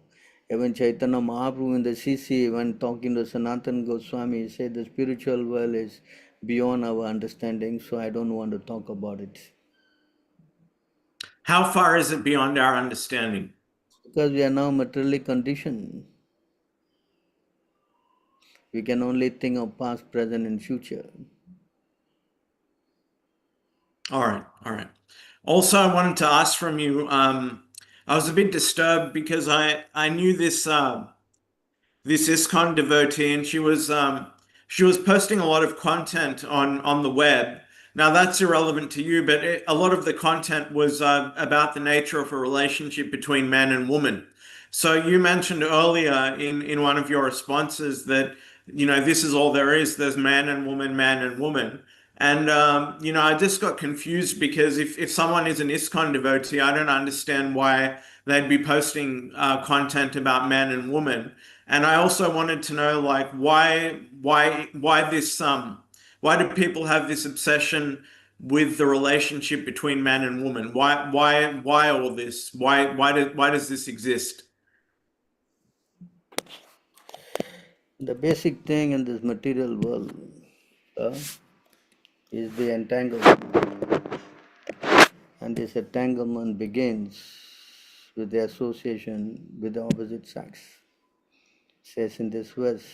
Even Chaitanya Mahaprabhu in the CC, when talking to Sanatana Goswami, he said the spiritual world is beyond our understanding, so I don't want to talk about it. How far is it beyond our understanding? Because we are now materially conditioned. We can only think of past, present, and future. All right, all right. Also, I wanted to ask from you. I was a bit disturbed because I knew this ISKCON devotee, and she was posting a lot of content on the web. Now that's irrelevant to you, but a lot of the content was about the nature of a relationship between man and woman. So you mentioned earlier in one of your responses that this is all there is. There's man and woman, man and woman. And I just got confused because if someone is an ISKCON devotee, I don't understand why they'd be posting content about man and woman. And I also wanted to know, like, why this why do people have this obsession with the relationship between man and woman? Why all this? Why does this exist? The basic thing in this material world is the entanglement. And this entanglement begins with the association with the opposite sex. It says in this verse,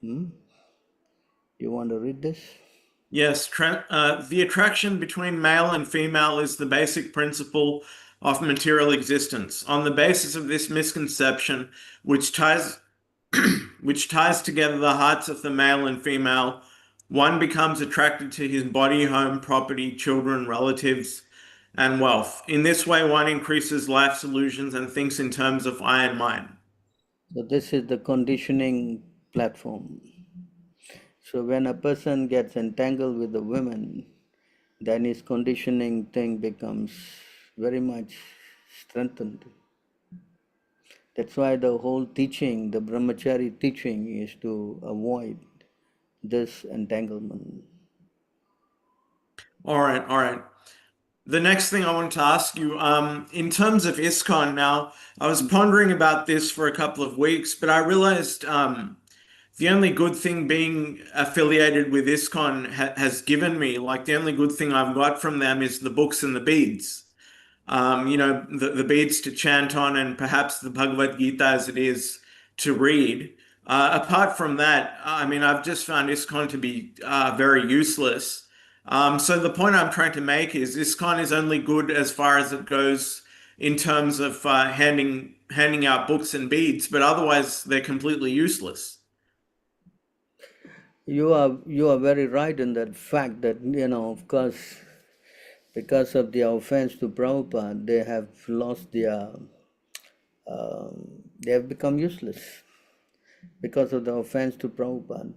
you want to read this? Yes, the attraction between male and female is the basic principle of material existence. On the basis of this misconception, which ties which ties together the hearts of the male and female, one becomes attracted to his body, home, property, children, relatives, and wealth. In this way, one increases life's illusions and thinks in terms of I and mine. So this is the conditioning platform. So when a person gets entangled with a woman, then his conditioning thing becomes very much strengthened. That's why the whole teaching, the brahmachari teaching, is to avoid this entanglement. All right, all right. The next thing I want to ask you, in terms of ISKCON now, I was pondering about this for a couple of weeks, but I realized the only good thing being affiliated with ISKCON has given me, like the only good thing I've got from them is the books and the beads. The beads to chant on and perhaps the Bhagavad Gita as it is to read. Apart from that, I mean, I've just found ISKCON to be very useless. So the point I'm trying to make is ISKCON is only good as far as it goes in terms of handing out books and beads, but otherwise they're completely useless. You are very right in that fact that, of course, because of the offense to Prabhupada, they have lost they have become useless because of the offense to Prabhupada.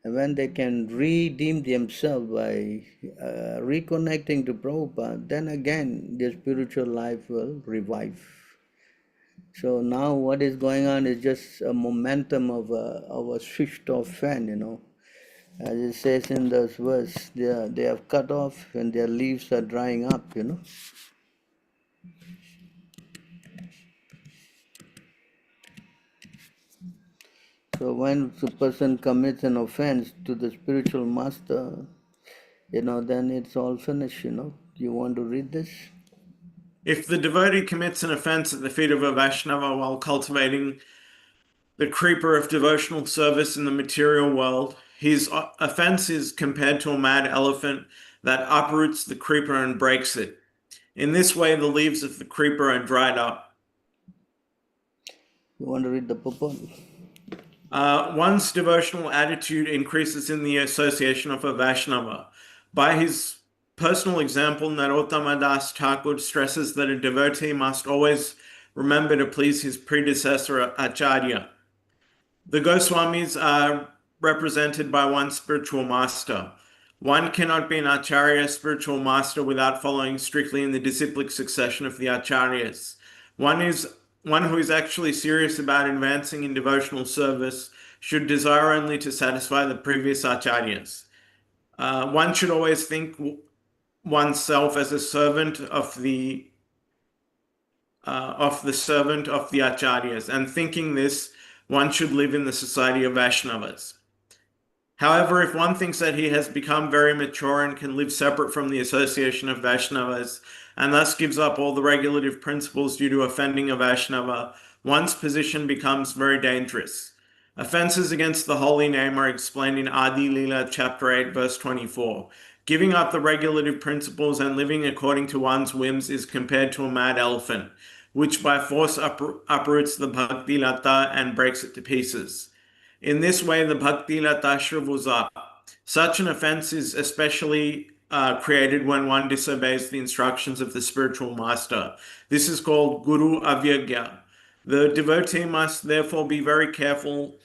And when they can redeem themselves by reconnecting to Prabhupada, then again their spiritual life will revive. So now what is going on is just a momentum of a switched off fan, As it says in this verse, they have cut off and their leaves are drying up. So when the person commits an offense to the spiritual master, then it's all finished. You want to read this? If the devotee commits an offense at the feet of a Vaishnava while cultivating the creeper of devotional service in the material world, his offense is compared to a mad elephant that uproots the creeper and breaks it. In this way, the leaves of the creeper are dried up. You want to read the purport? One's devotional attitude increases in the association of a Vaishnava. By his personal example, Narottama Das Thakur stresses that a devotee must always remember to please his predecessor Acharya. The Goswamis are represented by one spiritual master. One cannot be an Acharya spiritual master without following strictly in the disciplic succession of the Acharyas. One who is actually serious about advancing in devotional service should desire only to satisfy the previous Acharyas. One should always think oneself as a servant of the servant of the Acharyas, and thinking this, one should live in the society of Vaishnavas. However, if one thinks that he has become very mature and can live separate from the association of Vaishnavas, and thus gives up all the regulative principles due to offending a Vaishnava, one's position becomes very dangerous. Offenses against the holy name are explained in Adi Lila chapter 8 verse 24. Giving up the regulative principles and living according to one's whims is compared to a mad elephant, which by force uproots the bhakti lata and breaks it to pieces. In this way, the bhakti lata shrivels up. Such an offense is especially created when one disobeys the instructions of the spiritual master. This is called guru avyagya. The devotee must therefore be very careful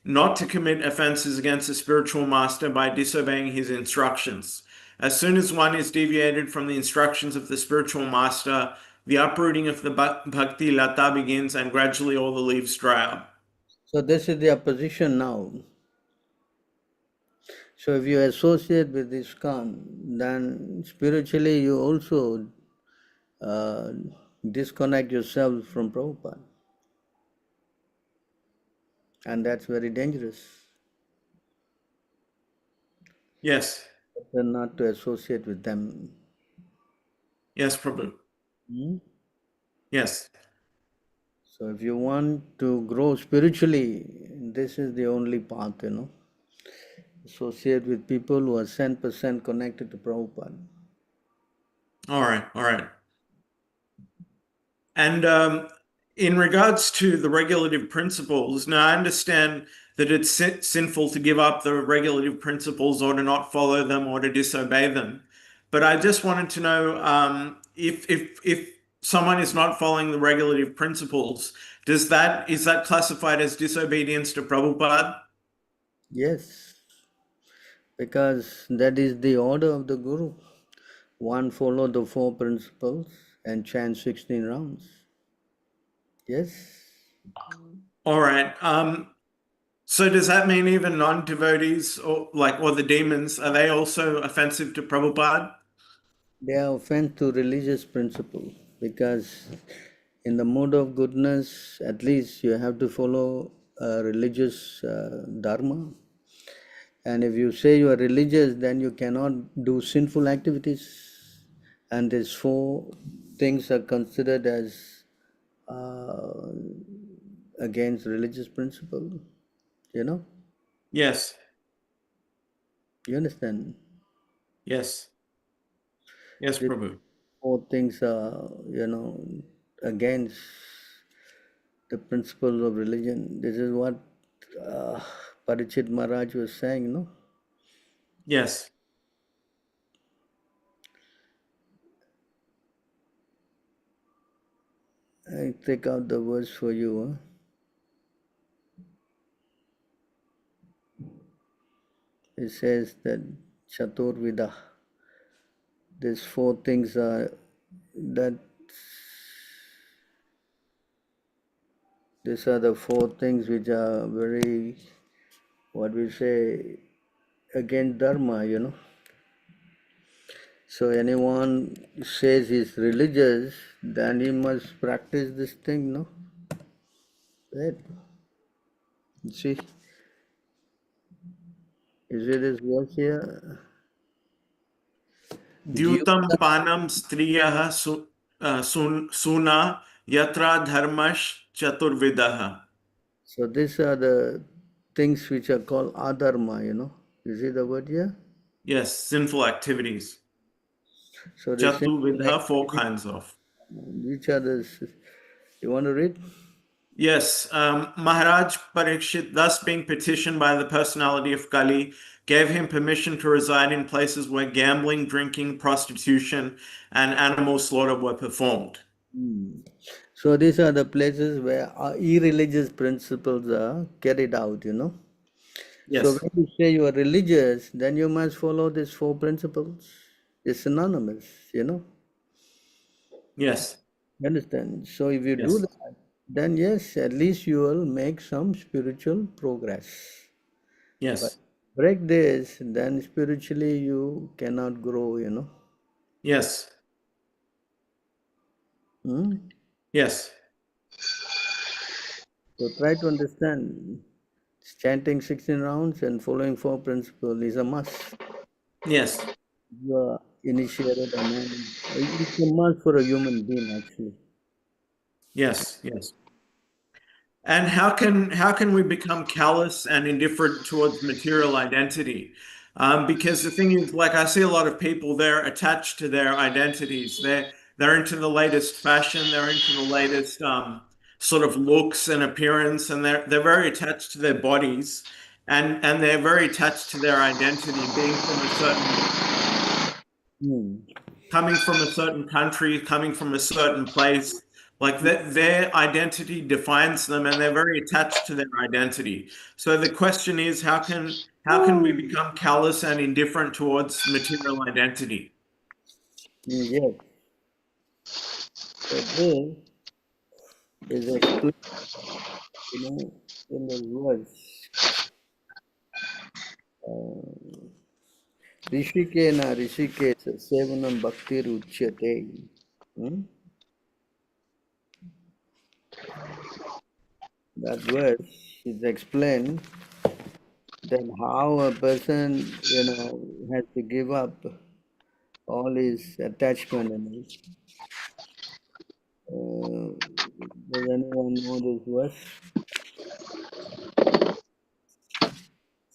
not to commit offenses against the spiritual master by disobeying his instructions. As soon as one is deviated from the instructions of the spiritual master, the uprooting of the bhakti lata begins and gradually all the leaves dry up. So this is their position now. So if you associate with ISKCON, then spiritually you also disconnect yourself from Prabhupada. And that's very dangerous. Yes. Better not to associate with them. Yes, Prabhu. Yes. So if you want to grow spiritually, this is the only path, Associate with people who are 100% connected to Prabhupada. All right. All right. And in regards to the regulative principles, now I understand that it's sinful to give up the regulative principles or to not follow them or to disobey them. But I just wanted to know if someone is not following the regulative principles, is that classified as disobedience to Prabhupada? Yes, because that is the order of the Guru. One follow the 4 principles and chant 16 rounds. Yes. All right. So does that mean even non-devotees or the demons, are they also offensive to Prabhupada? They are offense to religious principle, because in the mode of goodness, at least you have to follow religious dharma. And if you say you are religious, then you cannot do sinful activities. And these 4 things are considered as against religious principle. You know? Yes. You understand? Yes. Yes, These Prabhu. 4 things are, against the principles of religion. This is what Parikshit Maharaj was saying, no? Yes. I take out the verse for you. It says that Chaturvida, these 4 things are that these are the 4 things which are very, what we say, against dharma, So anyone says he's religious, then he must practice this thing, no? Right? See, is it this verse here? Dyutam panam striyah suna yatra dharmash chaturvidaha. So these are the things which are called adharma, You see the word here? Yes, sinful activities. So the Chaturvidha, 4 kinds of. which are the, you want to read? Yes, Maharaj Parikshit, thus being petitioned by the personality of Kali, gave him permission to reside in places where gambling, drinking, prostitution, and animal slaughter were performed. So these are the places where our irreligious principles are carried out, Yes. So when you say you are religious, then you must follow these 4 principles. It's synonymous, Yes. You understand? So if you do Yes. that, then yes, at least you will make some spiritual progress. But Yes. break this, then spiritually you cannot grow, Yes. Yes. So try to understand. Chanting 16 rounds and following 4 principles is a must. Yes. You are initiated or not. It's a must for a human being, actually. Yes. Yes. And how can we become callous and indifferent towards material identity? Because the thing is, like I see a lot of people, they're attached to their identities. They're into the latest fashion. They're into the latest sort of looks and appearance, and they're very attached to their bodies, and they're very attached to their identity, being from a certain, coming from a certain country, coming from a certain place. Like that, their identity defines them, and they're very attached to their identity. So the question is, how can we become callous and indifferent towards material identity? Yes. So this is explained, in the words. Rishikena Rishikesa Sevanam Bhakti Ruchyate. That verse is explained then how a person, has to give up all his attachment and does anyone know this verse?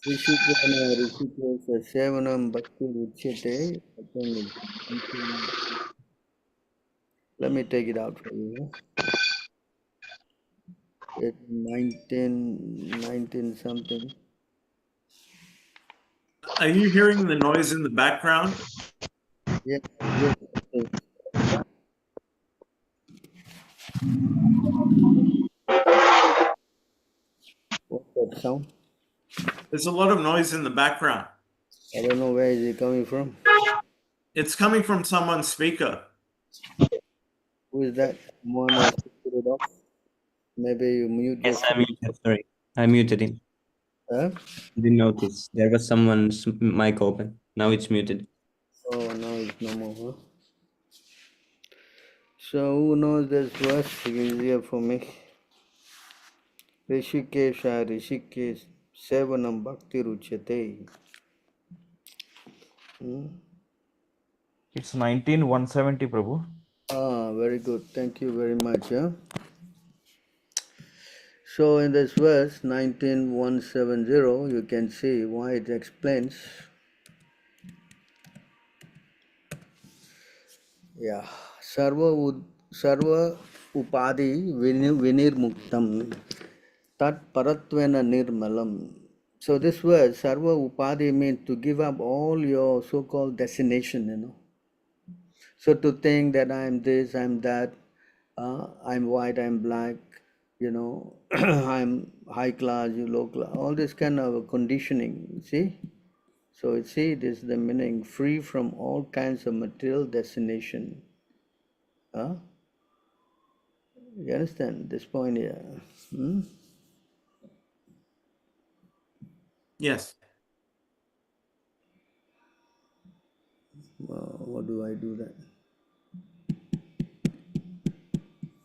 Rishikena Rishikesa Sevanam Bhakti Ruchyate. Let me take it out for you. It's 19 something. Are you hearing the noise in the background? Yes, yes. What's that sound? There's a lot of noise in the background. I don't know where is it coming from. It's coming from someone's speaker. Who is that? Someone has put it off. Maybe you mute Yes, yourself. I muted. Sorry, I muted him. Huh? Didn't notice. There was someone's mic open. Now it's muted. Oh, now it's no more, huh? So who knows this verse? It's easier for me. Rishikesha Rishikesh Sevanam Bhakti Ruchyate. It's 19,170, Prabhu. Very good. Thank you very much. Huh? So in this verse 19.170, you can see why it explains. Yeah, sarva upadi vinirmuktam tat paratvena nirmalam. So this word sarva upadi means to give up all your so-called destination, So to think that I'm this, I'm that, I'm white, I'm black, I'm high class, you low class, all this kind of conditioning, see? So see, this is the meaning, free from all kinds of material destination. Huh? You understand this point here? Hmm? Yes. What do I do that?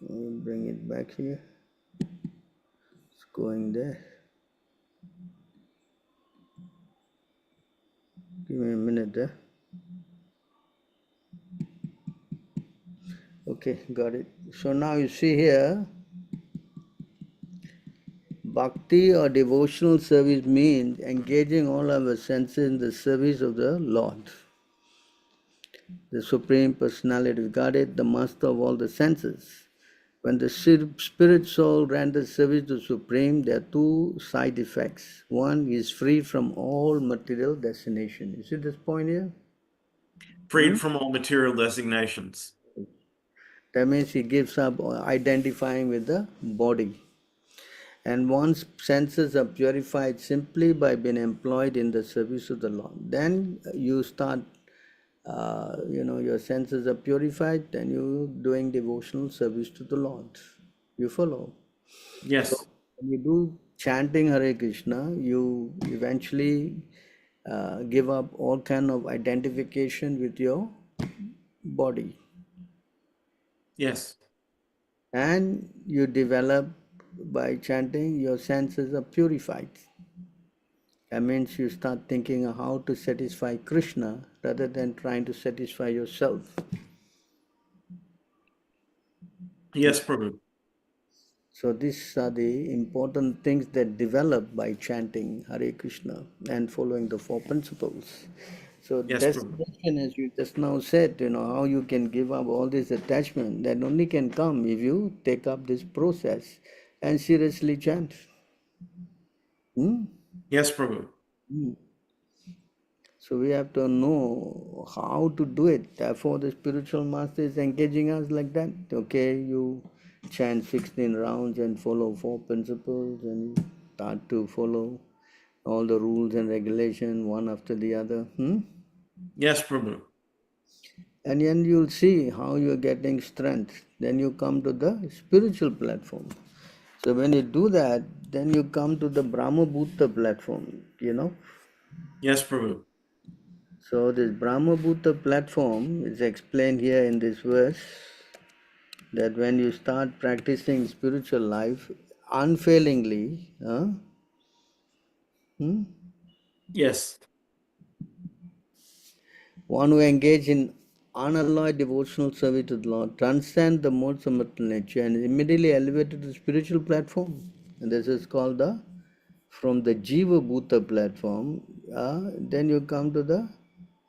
I'll bring it back here. It's going there. Give me a minute there. Okay, got it. So now you see here, bhakti or devotional service means engaging all our senses in the service of the Lord, the Supreme Personality of Godhead, the master of all the senses. When the spirit soul renders service to Supreme, there are two side effects. One is free from all material destination. You see this point here? Freed from all material designations. That means he gives up identifying with the body. And one's senses are purified simply by being employed in the service of the Lord. Then you start, your senses are purified and you're doing devotional service to the Lord. You follow? Yes. So when you do chanting Hare Krishna, you eventually give up all kind of identification with your body. Yes. And you develop, by chanting, your senses are purified. That means you start thinking of how to satisfy Krishna rather than trying to satisfy yourself. Yes, Prabhu. So these are the important things that develop by chanting Hare Krishna and following the four principles. So Yes, that's Prabhu. the question, as you just now said, how you can give up all this attachment, that only can come if you take up this process and seriously chant. Yes, Prabhu. So we have to know how to do it. Therefore, the spiritual master is engaging us like that. Okay, you chant 16 rounds and follow four principles and start to follow all the rules and regulations one after the other. Yes, Prabhu. And then you'll see how you're getting strength. Then you come to the spiritual platform. So when you do that, then you come to the Brahma Bhuta platform, Yes, Prabhu. So this Brahma Bhuta platform is explained here in this verse, that when you start practicing spiritual life unfailingly, Yes. one who engage in unalloyed devotional service to the Lord, transcend the modes of material nature and is immediately elevated to the spiritual platform. And this is called from the Jiva Bhuta platform, then you come to the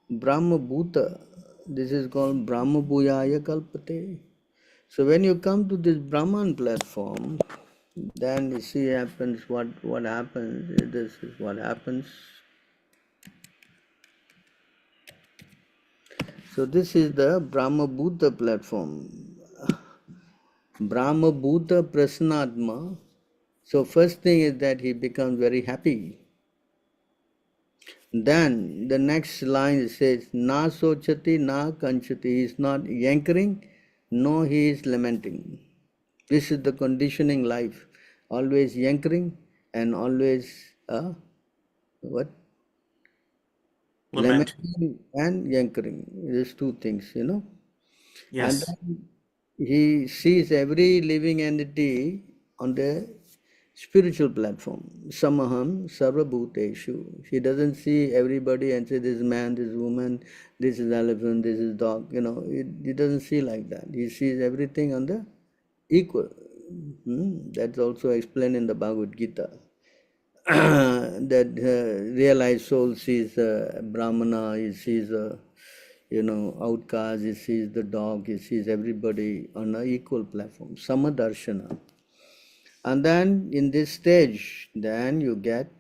Brahma Bhuta. This is called Brahma Bhuyaya Kalpate. So when you come to this Brahman platform, then you see happens what happens. This is what happens. So this is the Brahma Bhuta platform. Brahma Bhuta Prasanatma. So first thing is that he becomes very happy. Then the next line says, Na sochati, na kanchati. He is not yankering, nor he is lamenting. This is the conditioning life. Always yankering and always what? Lamenting and yankering. These two things, Yes. And then he sees every living entity on the spiritual platform. Samaham sarvabhuteshu. He doesn't see everybody and say this is man, this is woman, this is elephant, this is dog. He doesn't see like that. He sees everything on the equal. That's also explained in the Bhagavad Gita. That realized soul sees a Brahmana, he sees a outcast, he sees the dog, he sees everybody on an equal platform, Samadarshana. And then in this stage, then you get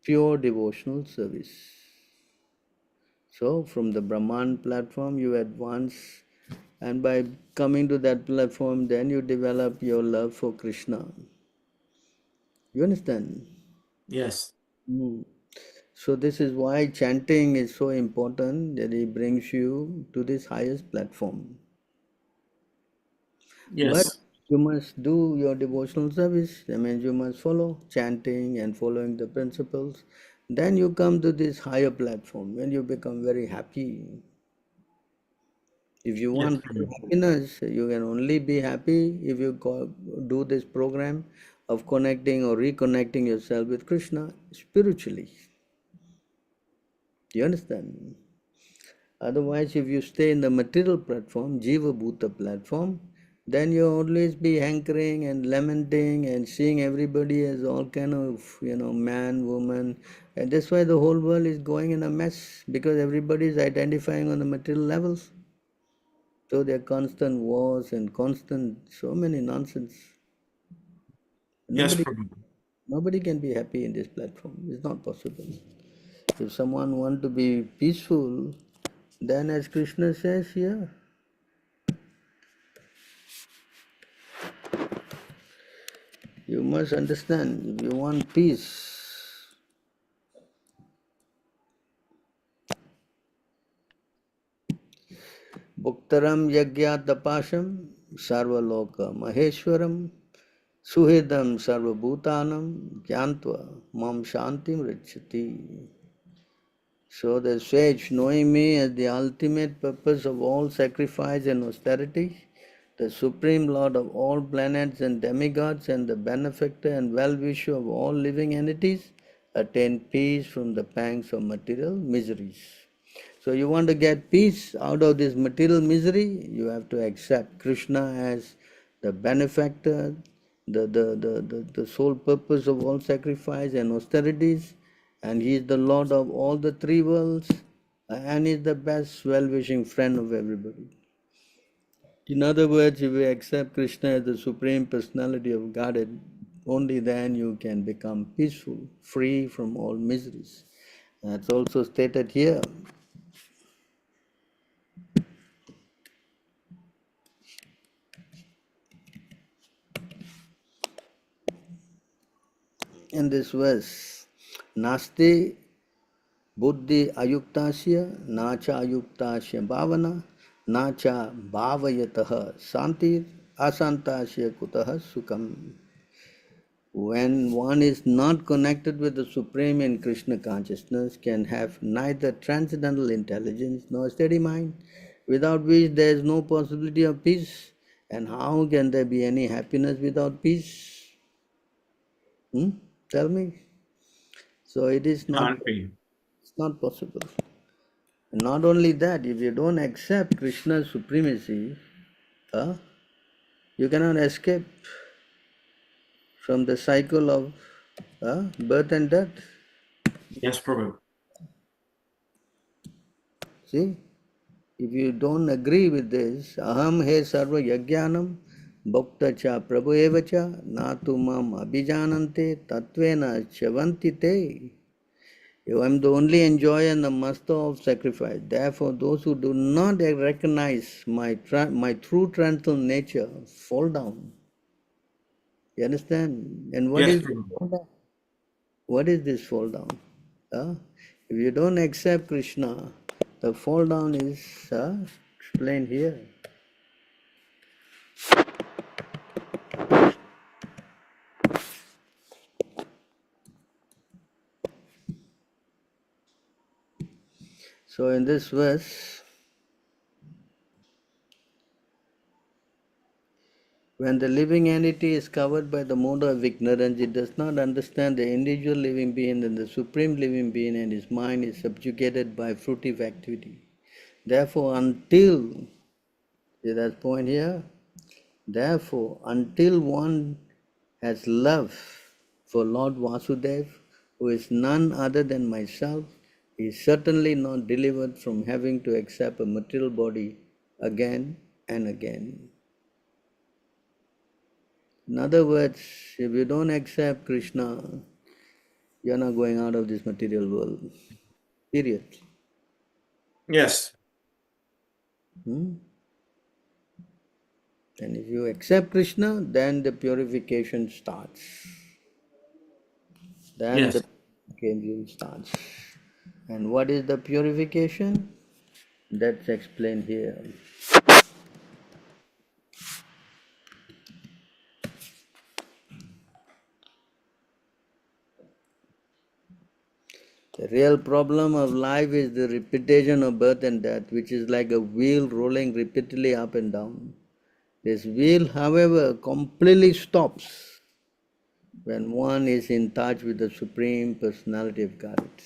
pure devotional service. So from the Brahman platform, you advance, and by coming to that platform, then you develop your love for Krishna. You understand? Yes. So this is why chanting is so important, that it brings you to this highest platform. Yes. But you must do your devotional service. That means you must follow chanting and following the principles. Then you come to this higher platform when you become very happy. If you Yes. want happiness, you can only be happy if you do this program of connecting or reconnecting yourself with Krishna spiritually. You understand? Otherwise, if you stay in the material platform, Jiva Bhuta platform, then you always be hankering and lamenting and seeing everybody as all kind of, man, woman. And that's why the whole world is going in a mess, because everybody is identifying on the material levels. So there are constant wars and constant, so many nonsense. Yes, Nobody, Prabhu. nobody can be happy in this platform. It's not possible. If someone wants to be peaceful, then as Krishna says here, you must understand, if you want peace, Bhuktaram Yagya Tapasham Sarvaloka Maheshwaram Suhedam Sarvabhutanam Jnantva Mam Shantim Richati. So the sage, knowing me as the ultimate purpose of all sacrifice and austerity, the supreme lord of all planets and demigods, and the benefactor and well-wisher of all living entities, attain peace from the pangs of material miseries. So you want to get peace out of this material misery, you have to accept Krishna as the benefactor, the sole purpose of all sacrifice and austerities, and he is the Lord of all the three worlds, and is the best well-wishing friend of everybody. In other words, if you accept Krishna as the Supreme Personality of Godhead, only then you can become peaceful, free from all miseries. That's also stated here. In this verse, Nasti buddhi ayuktasya, nacha ayuktasya bhavana, nacha bhavayataha santir, asantasya kutaha sukam. When one is not connected with the Supreme in Krishna consciousness, can have neither transcendental intelligence nor steady mind, without which there is no possibility of peace. And how can there be any happiness without peace? Tell me. So it is not, Can't be. it's not possible. And not only that, if you don't accept Krishna's supremacy, you cannot escape from the cycle of birth and death. Yes, Prabhu. See, if you don't agree with this, aham he sarva yajnanam bhakta cha prabhu evacha natu mam abhijanante tatvena chavanti te. I am the only enjoyer and the master of sacrifice. Therefore, those who do not recognize my true transcendental nature fall down. You understand? And what Yes, is Prabhu. fall down? What is this fall down? If you don't accept Krishna, the fall down is explained here. So in this verse, when the living entity is covered by the mode of ignorance, it does not understand the individual living being and the supreme living being, and his mind is subjugated by fruitive activity. Therefore, until, see that point here, Therefore, until one has love for Lord Vasudev, who is none other than myself, he is certainly not delivered from having to accept a material body again and again. In other words, if you don't accept Krishna, you're not going out of this material world. Period. Yes. And if you accept Krishna, then the purification starts. Then Yes. the purification starts. And what is the purification? That's explained here. The real problem of life is the repetition of birth and death, which is like a wheel rolling repeatedly up and down. This wheel, however, completely stops when one is in touch with the Supreme Personality of Godhead.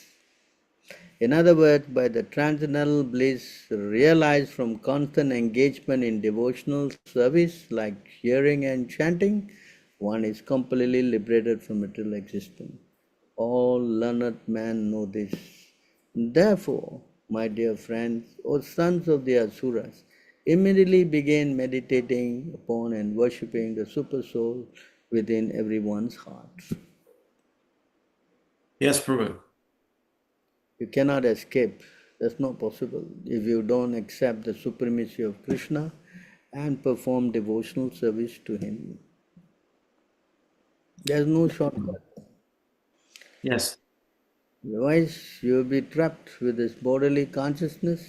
In other words, by the transcendental bliss realized from constant engagement in devotional service like hearing and chanting, one is completely liberated from material existence. All learned men know this. Therefore, my dear friends, O sons of the Asuras, immediately begin meditating upon and worshipping the Super Soul within everyone's heart. Yes, Prabhu. You cannot escape. That's not possible if you don't accept the supremacy of Krishna and perform devotional service to Him. There's no shortcut. Yes. Otherwise, you'll be trapped with this bodily consciousness,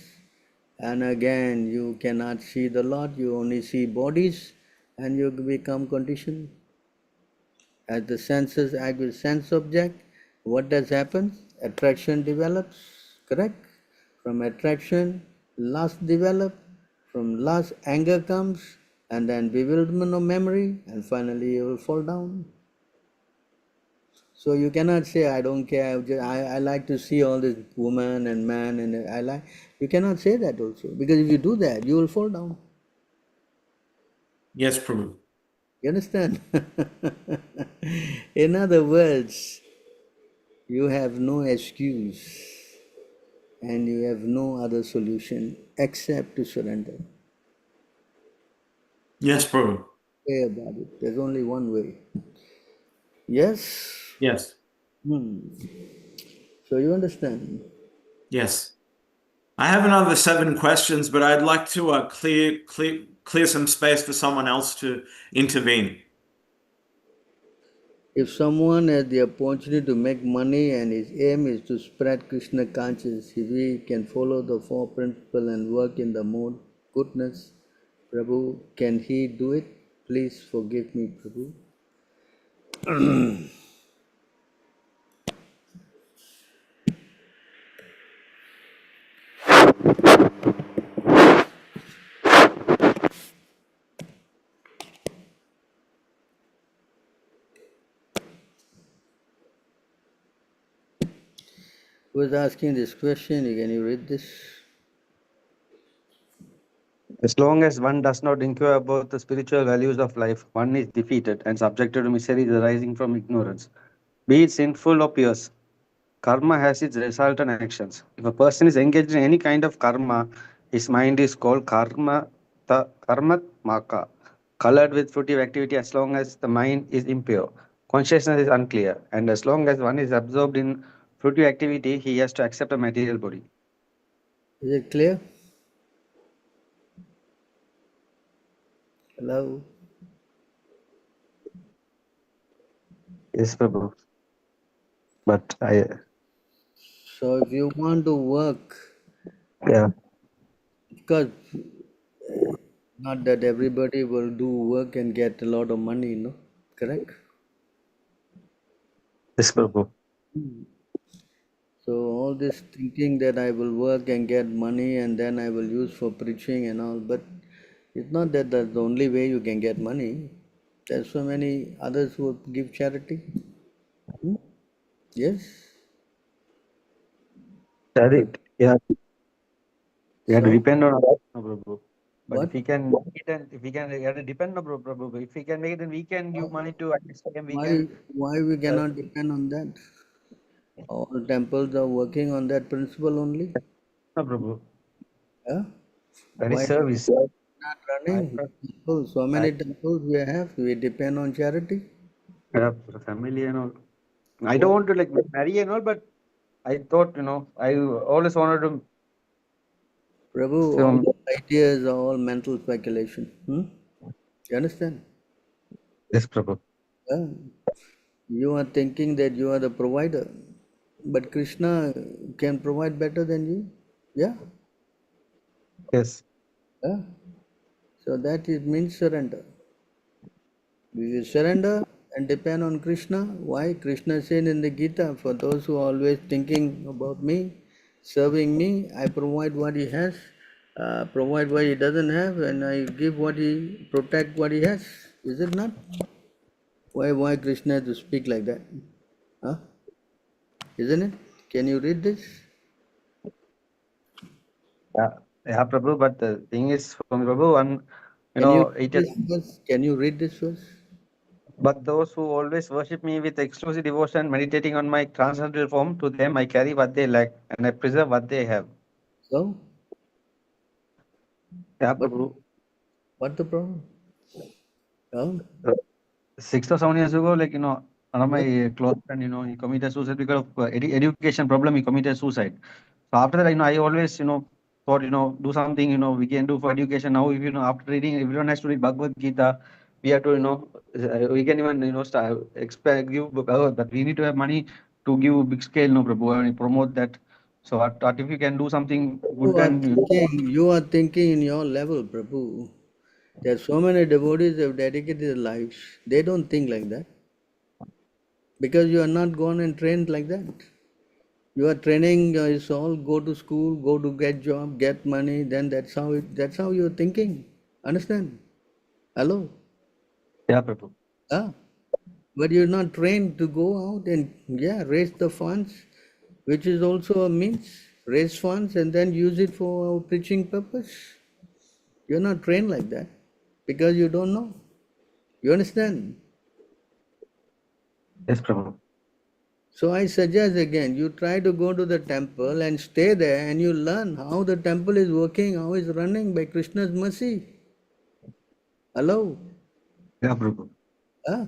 and again, you cannot see the Lord, you only see bodies, and you become conditioned. As the senses act with sense object, what does happen? Attraction develops, correct? From attraction, lust develops, from lust, anger comes, and then bewilderment of memory, and finally you will fall down. So you cannot say, I don't care, I like to see all this woman and man, and I like. You cannot say that also, because if you do that, you will fall down. Yes, Prabhu. You understand? In other words, you have no excuse and you have no other solution except to surrender. Yes, Prabhu. Way about it. There's only one way. Yes? Yes. So you understand? Yes. I have another 7 questions, but I'd like to clear some space for someone else to intervene. If someone has the opportunity to make money and his aim is to spread Krishna consciousness, if he can follow the 4 principles and work in the mode goodness, Prabhu, can he do it? Please forgive me, Prabhu. Who is asking this question? Can you read this? As long as one does not inquire about the spiritual values of life, one is defeated and subjected to miseries arising from ignorance, be it sinful or pious. Karma has its resultant actions. If a person is engaged in any kind of karma, his mind is called karmatmaka, colored with fruitive activity as long as the mind is impure. Consciousness is unclear, and as long as one is absorbed in fruitive activity, he has to accept a material body. Is it clear? Hello? Yes, Prabhu. But So if you want to work, yeah, because not that everybody will do work and get a lot of money, no? Correct? yes, Prabhu. So all this thinking that I will work and get money and then I will use for preaching and all, but it's not that that's the only way you can get money. There's so many others who give charity. Yes? Yeah, we have to So, depend on Allah, Prabhu. But What? if we can make it and if we can depend on Prabhu, if we can make it, then we can give money to ISKM, we can. Why we cannot depend on that? All temples are working on that principle only. No, Prabhu. Yeah? That Why is service. not running temples? So many temples we have, we depend on charity. Yeah, for the family and all. I don't want to like marry and all, but I thought, I always wanted to. Prabhu, all the ideas are all mental speculation. You understand? Yes, Prabhu. Yeah. You are thinking that you are the provider, but Krishna can provide better than you. Yeah? Yes. Yeah. So that is means surrender. If you surrender and depend on Krishna, why? Krishna said in the Gita, for those who are always thinking about me, serving me, I provide what he has, provide what he doesn't have, and I give what he, protect what he has. Is it not? Why Krishna has to speak like that? Huh? Isn't it? Can you read this? Yeah, Prabhu. But the thing is, from Prabhu, one, Can you it. read this verse? Can you read this verse? But those who always worship me with exclusive devotion, meditating on my transcendental form, to them I carry what they lack, and I preserve what they have. So, Yeah, what, Prabhu. what the problem? Oh, 6 or 7 years ago, like, one of my close friend, he committed suicide because of education problem. He committed suicide. So after that, I always, thought, do something, we can do for education. Now, if, after reading, everyone has to read Bhagavad Gita. We have to, we can even, start, expect, give, but we need to have money to give big scale, Prabhu, and promote that. So what if you can do something good, then, you are thinking in your level, Prabhu. There are so many devotees who have dedicated their lives. They don't think like that. Because you are not gone and trained like that. You are training your soul, go to school, go to get job, get money, then that's how you're thinking. Understand? Hello? yeah, Prabhu. Ah. But you're not trained to go out and raise the funds, which is also a means. Raise funds and then use it for our preaching purpose. You're not trained like that because you don't know. You understand? Yes, Prabhu. So I suggest again, you try to go to the temple and stay there and you learn how the temple is working, how it's running by Krishna's mercy. Hello? Yeah, Prabhu. Huh?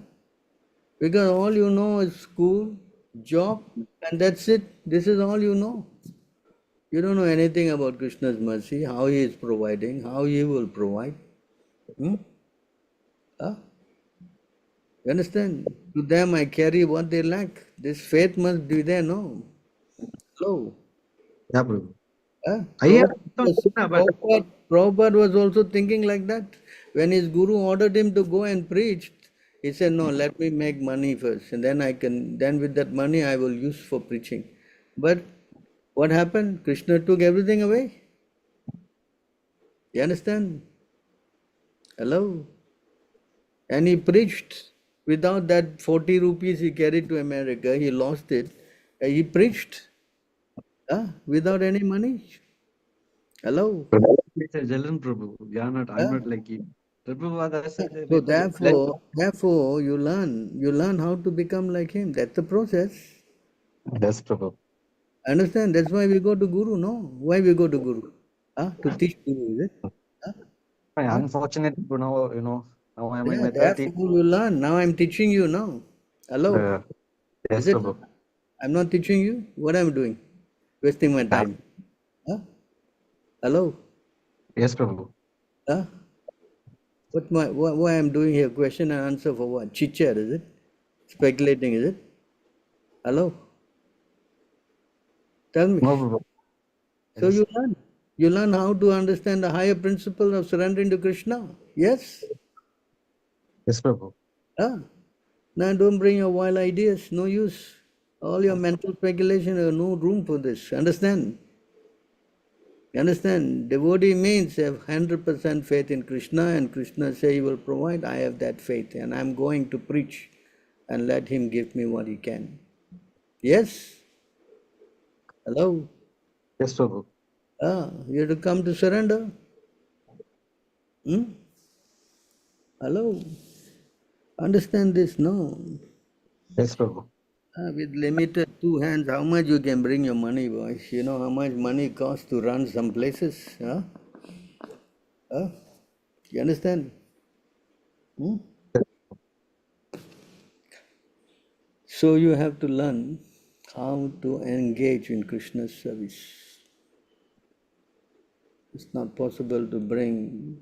Because all you know is school, job, and that's it. This is all you know. You don't know anything about Krishna's mercy, how he is providing, how he will provide. Huh? You understand? To them I carry what they lack. This faith must be there, no? Hello? Yeah, Prabhu. Huh? I have but Prabhupada was also thinking like that. When his guru ordered him to go and preach, he said, no, let me make money first, and then with that money I will use for preaching. But what happened? Krishna took everything away. You understand? Hello? And he preached without that 40 rupees he carried to America, he lost it. He preached without any money. Hello? it's a Jalan Prabhu. I'm not like you. Prabhu, So therefore, you learn how to become like him. That's the process. Yes, Prabhu. Understand? That's why we go to Guru, no? Why we go to Guru? To teach Guru, is it? Unfortunate, now I'm in my 30s. Therefore you learn. Now I'm teaching you now. Hello? Yes, Is it? Prabhu. I'm not teaching you? What I'm doing? Wasting my time. Hello? Yes, Prabhu. Why I'm doing here? Question and answer for what? Chit chat, is it? Speculating, is it? Hello? Tell me. No, Prabhu. So you learn. You learn how to understand the higher principle of surrendering to Krishna. Yes? Yes, Prabhu. Now don't bring your wild ideas. No use. All your mental speculation, no room for this. Understand? You understand? Devotee means have 100% faith in Krishna, and Krishna say he will provide. I have that faith and I'm going to preach and let him give me what he can. Yes? Hello? Yes, Prabhu. You have to come to surrender. Hmm? Hello? Understand this, no? Yes, Prabhu. With limited two hands, how much you can bring your money, boys? You know how much money costs to run some places? Huh? Huh? You understand? Hmm? So you have to learn how to engage in Krishna's service. It's not possible to bring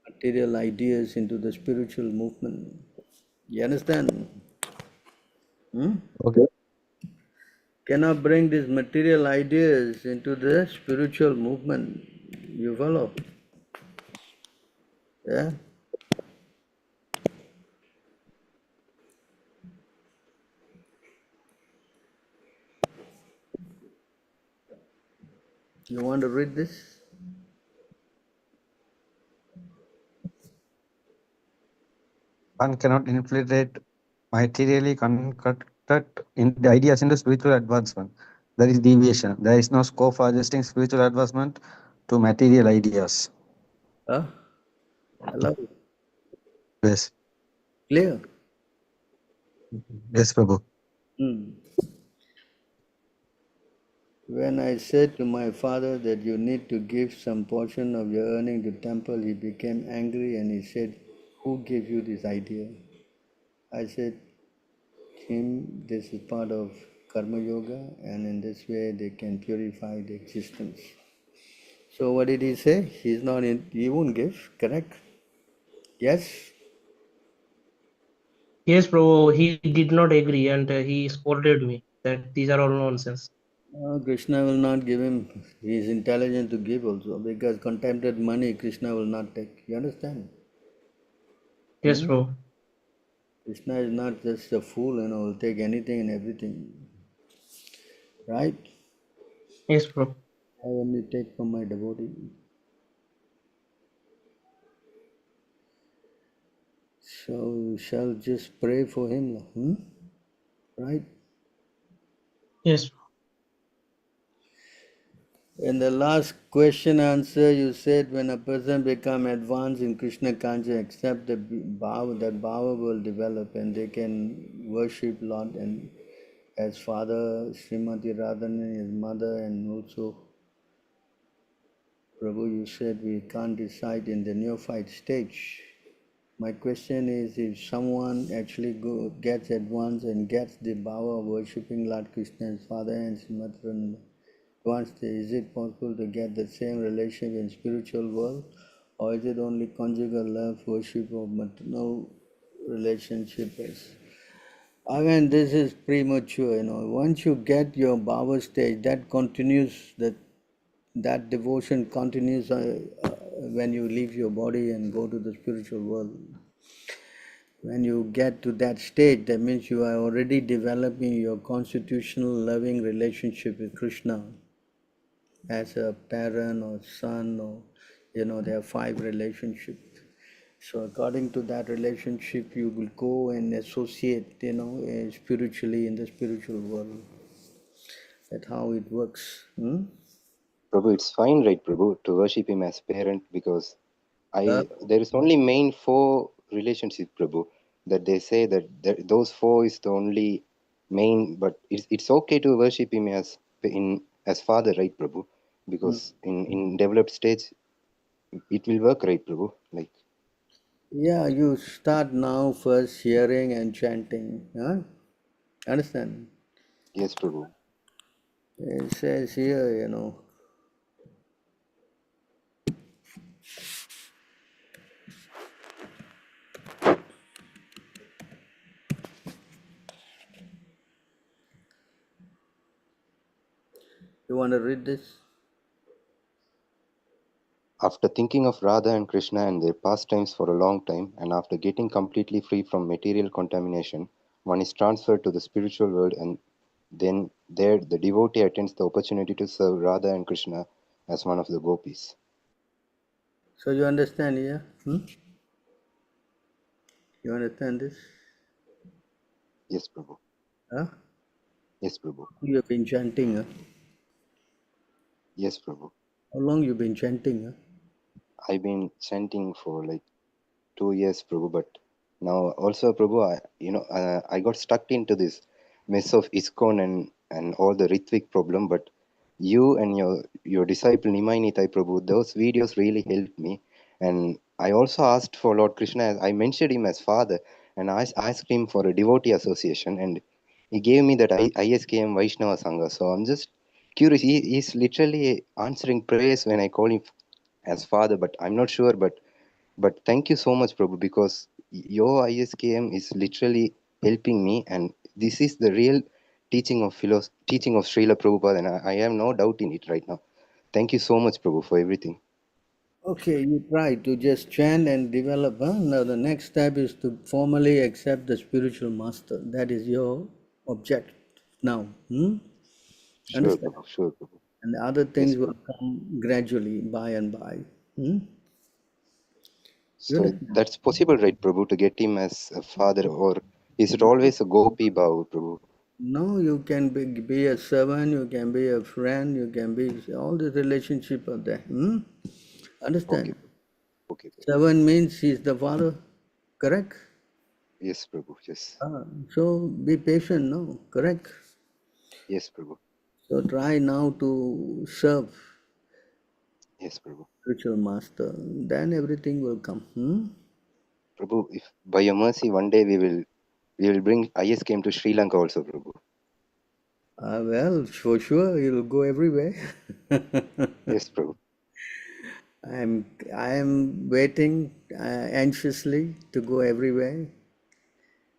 material ideas into the spiritual movement. You understand? Hmm? Okay. Cannot bring these material ideas into the spiritual movement. You follow? Yeah? You want to read this? One cannot infiltrate materially constructed in the ideas into spiritual advancement. There is deviation. There is no scope for adjusting spiritual advancement to material ideas. Huh? Hello? Yes. Clear? Yes, Prabhu. Hmm. When I said to my father that you need to give some portion of your earning to temple, he became angry and he said, "Who gave you this idea?" I said, "Him, this is part of karma yoga, and in this way they can purify the existence." So what did he say? He's not in, he won't give, correct? Yes? Yes, Prabhu, he did not agree and he scolded me that these are all nonsense. Krishna will not give him, he is intelligent to give also, because contemplated money Krishna will not take. You understand? Yes, Hmm? Prabhu. Krishna is not just a fool, will take anything and everything. Right? Yes, Prabhu. I only take from my devotee. So we shall just pray for him. Right? Yes. In the last question answer, you said when a person become advanced in Krishna consciousness, accept the bhava, that bhava will develop and they can worship Lord and as father, Srimati Radharani, his mother, and also Prabhu, you said we can't decide in the neophyte stage. My question is, if someone actually gets advanced and gets the bhava of worshipping Lord Krishna as father and Srimati Radharani, is it possible to get the same relationship in spiritual world, or is it only conjugal love, worship, or no relationship? Again, this is premature. Once you get your bhava stage, that continues. That devotion continues when you leave your body and go to the spiritual world. When you get to that stage, that means you are already developing your constitutional loving relationship with Krishna as a parent or son, or there are 5 relationships. So according to that relationship, you will go and associate, spiritually in the spiritual world. That's how it works. Prabhu, it's fine, right, Prabhu, to worship him as parent because Uh, there is only main 4 relationships, Prabhu, that they say that those 4 is the only main, but it's okay to worship him as father, right, Prabhu? Because in developed stage, it will work, right, Prabhu? Like, yeah, you start now first hearing and chanting. Understand? yes, Prabhu. It says here, you want to read this? After thinking of Radha and Krishna and their pastimes for a long time, and after getting completely free from material contamination, one is transferred to the spiritual world, and then there the devotee attends the opportunity to serve Radha and Krishna as one of the gopis. So you understand here? You understand this? Yes, Prabhu. Huh? Yes, Prabhu. You have been chanting. Yes, Prabhu. How long you been chanting? I've been chanting for like 2 years, Prabhu. But now also, Prabhu, I got stuck into this mess of ISKCON and all the Ritvik problem. But you and your disciple Nimai Nitai Prabhu, those videos really helped me. And I also asked for Lord Krishna. I mentioned him as father, and I asked him for a devotee association, and he gave me that ISKM Vaishnava Sangha. So I'm just curious. He's literally answering prayers when I call him as father, but I'm not sure. But thank you so much, Prabhu, because your ISKM is literally helping me, and this is the real teaching of teaching of Srila Prabhupada, and I have no doubt in it right now. Thank you so much, Prabhu, for everything. Okay, you try to just chant and develop. Now the next step is to formally accept the spiritual master. That is your object now. Sure, Understand? Prabhu. Sure, Prabhu. And the other Yes, things will Prabhu. come gradually, by and by. You So understand? that's possible, right, Prabhu, to get him as a father, or is it always a gopi bhav, Prabhu? No, you can be a servant, you can be a friend, you can be, all the relationship are there. Understand? Okay, okay, Prabhu. Servant means he's the father, correct? Yes, Prabhu. Yes, So be patient, no? Correct? yes, Prabhu. So try now to serve Yes, Prabhu. spiritual master, then everything will come. Prabhu, if by your mercy one day we will bring ISKM to Sri Lanka also, Prabhu. Well, for sure, you'll go everywhere. Yes, Prabhu. I am waiting anxiously to go everywhere.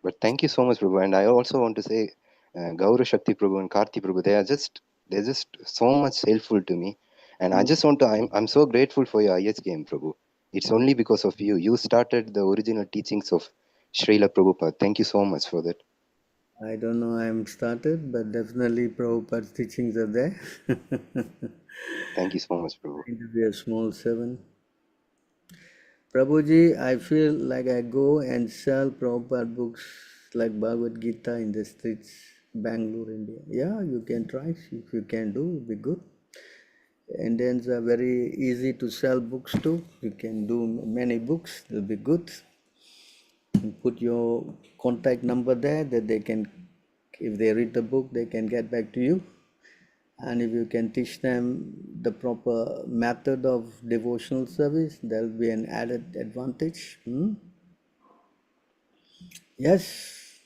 But thank you so much, Prabhu. And I also want to say, Gaura Shakti Prabhu and Karthi Prabhu, they're just so much helpful to me. And I just want to, I'm so grateful for your ISKM, Prabhu. It's only because of you. You started the original teachings of Srila Prabhupada. Thank you so much for that. I don't know I'm started, but definitely Prabhupada's teachings are there. Thank you so much, Prabhu. Going to be a small servant. Prabhuji, I feel like I go and sell Prabhupada books like Bhagavad Gita in the streets, Bangalore, India. Yeah, you can try. If you can do, it'll be good. Indians are very easy to sell books to. You can do many books, it'll be good. And put your contact number there that they can, if they read the book, they can get back to you. And if you can teach them the proper method of devotional service, there'll be an added advantage. Yes.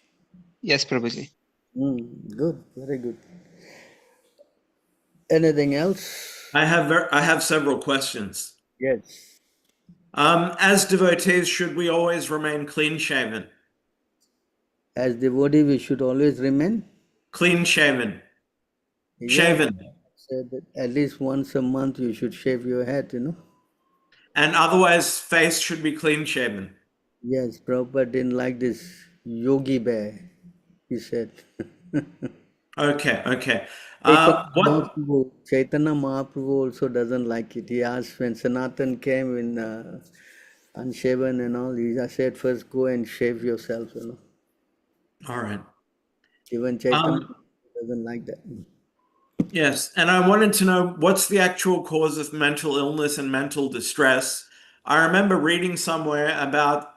Yes, Prabhuji. Good, very good. Anything else? I have several questions. Yes. As devotees, should we always remain clean shaven? As devotee, we should always remain Clean shaven. Yeah, Shaven. said that at least once a month you should shave your head, And otherwise, face should be clean shaven. Yes, Prabhupada didn't like this yogi bear, he said. Okay. What? Chaitanya Mahaprabhu also doesn't like it. He asked when Sanatan came in unshaven and all, he said, first go and shave yourself, All right. Even Chaitanya doesn't like that. Yes, and I wanted to know what's the actual cause of mental illness and mental distress. I remember reading somewhere about,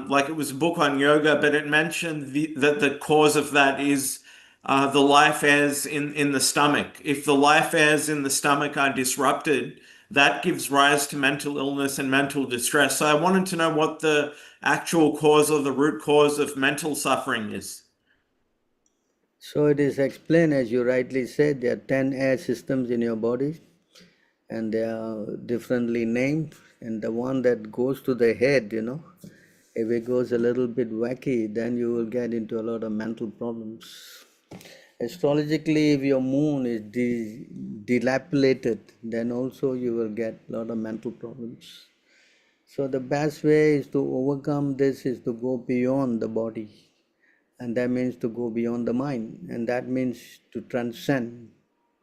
like it was a book on yoga, but it mentioned that the cause of that is the life airs in the stomach. If the life airs in the stomach are disrupted, that gives rise to mental illness and mental distress. So I wanted to know what the actual cause or the root cause of mental suffering is. So it is explained, as you rightly said, there are 10 air systems in your body and they are differently named. And the one that goes to the head, if it goes a little bit wacky, then you will get into a lot of mental problems. Astrologically, if your moon is dilapidated, then also you will get a lot of mental problems. So the best way is to overcome this is to go beyond the body. And that means to go beyond the mind. And that means to transcend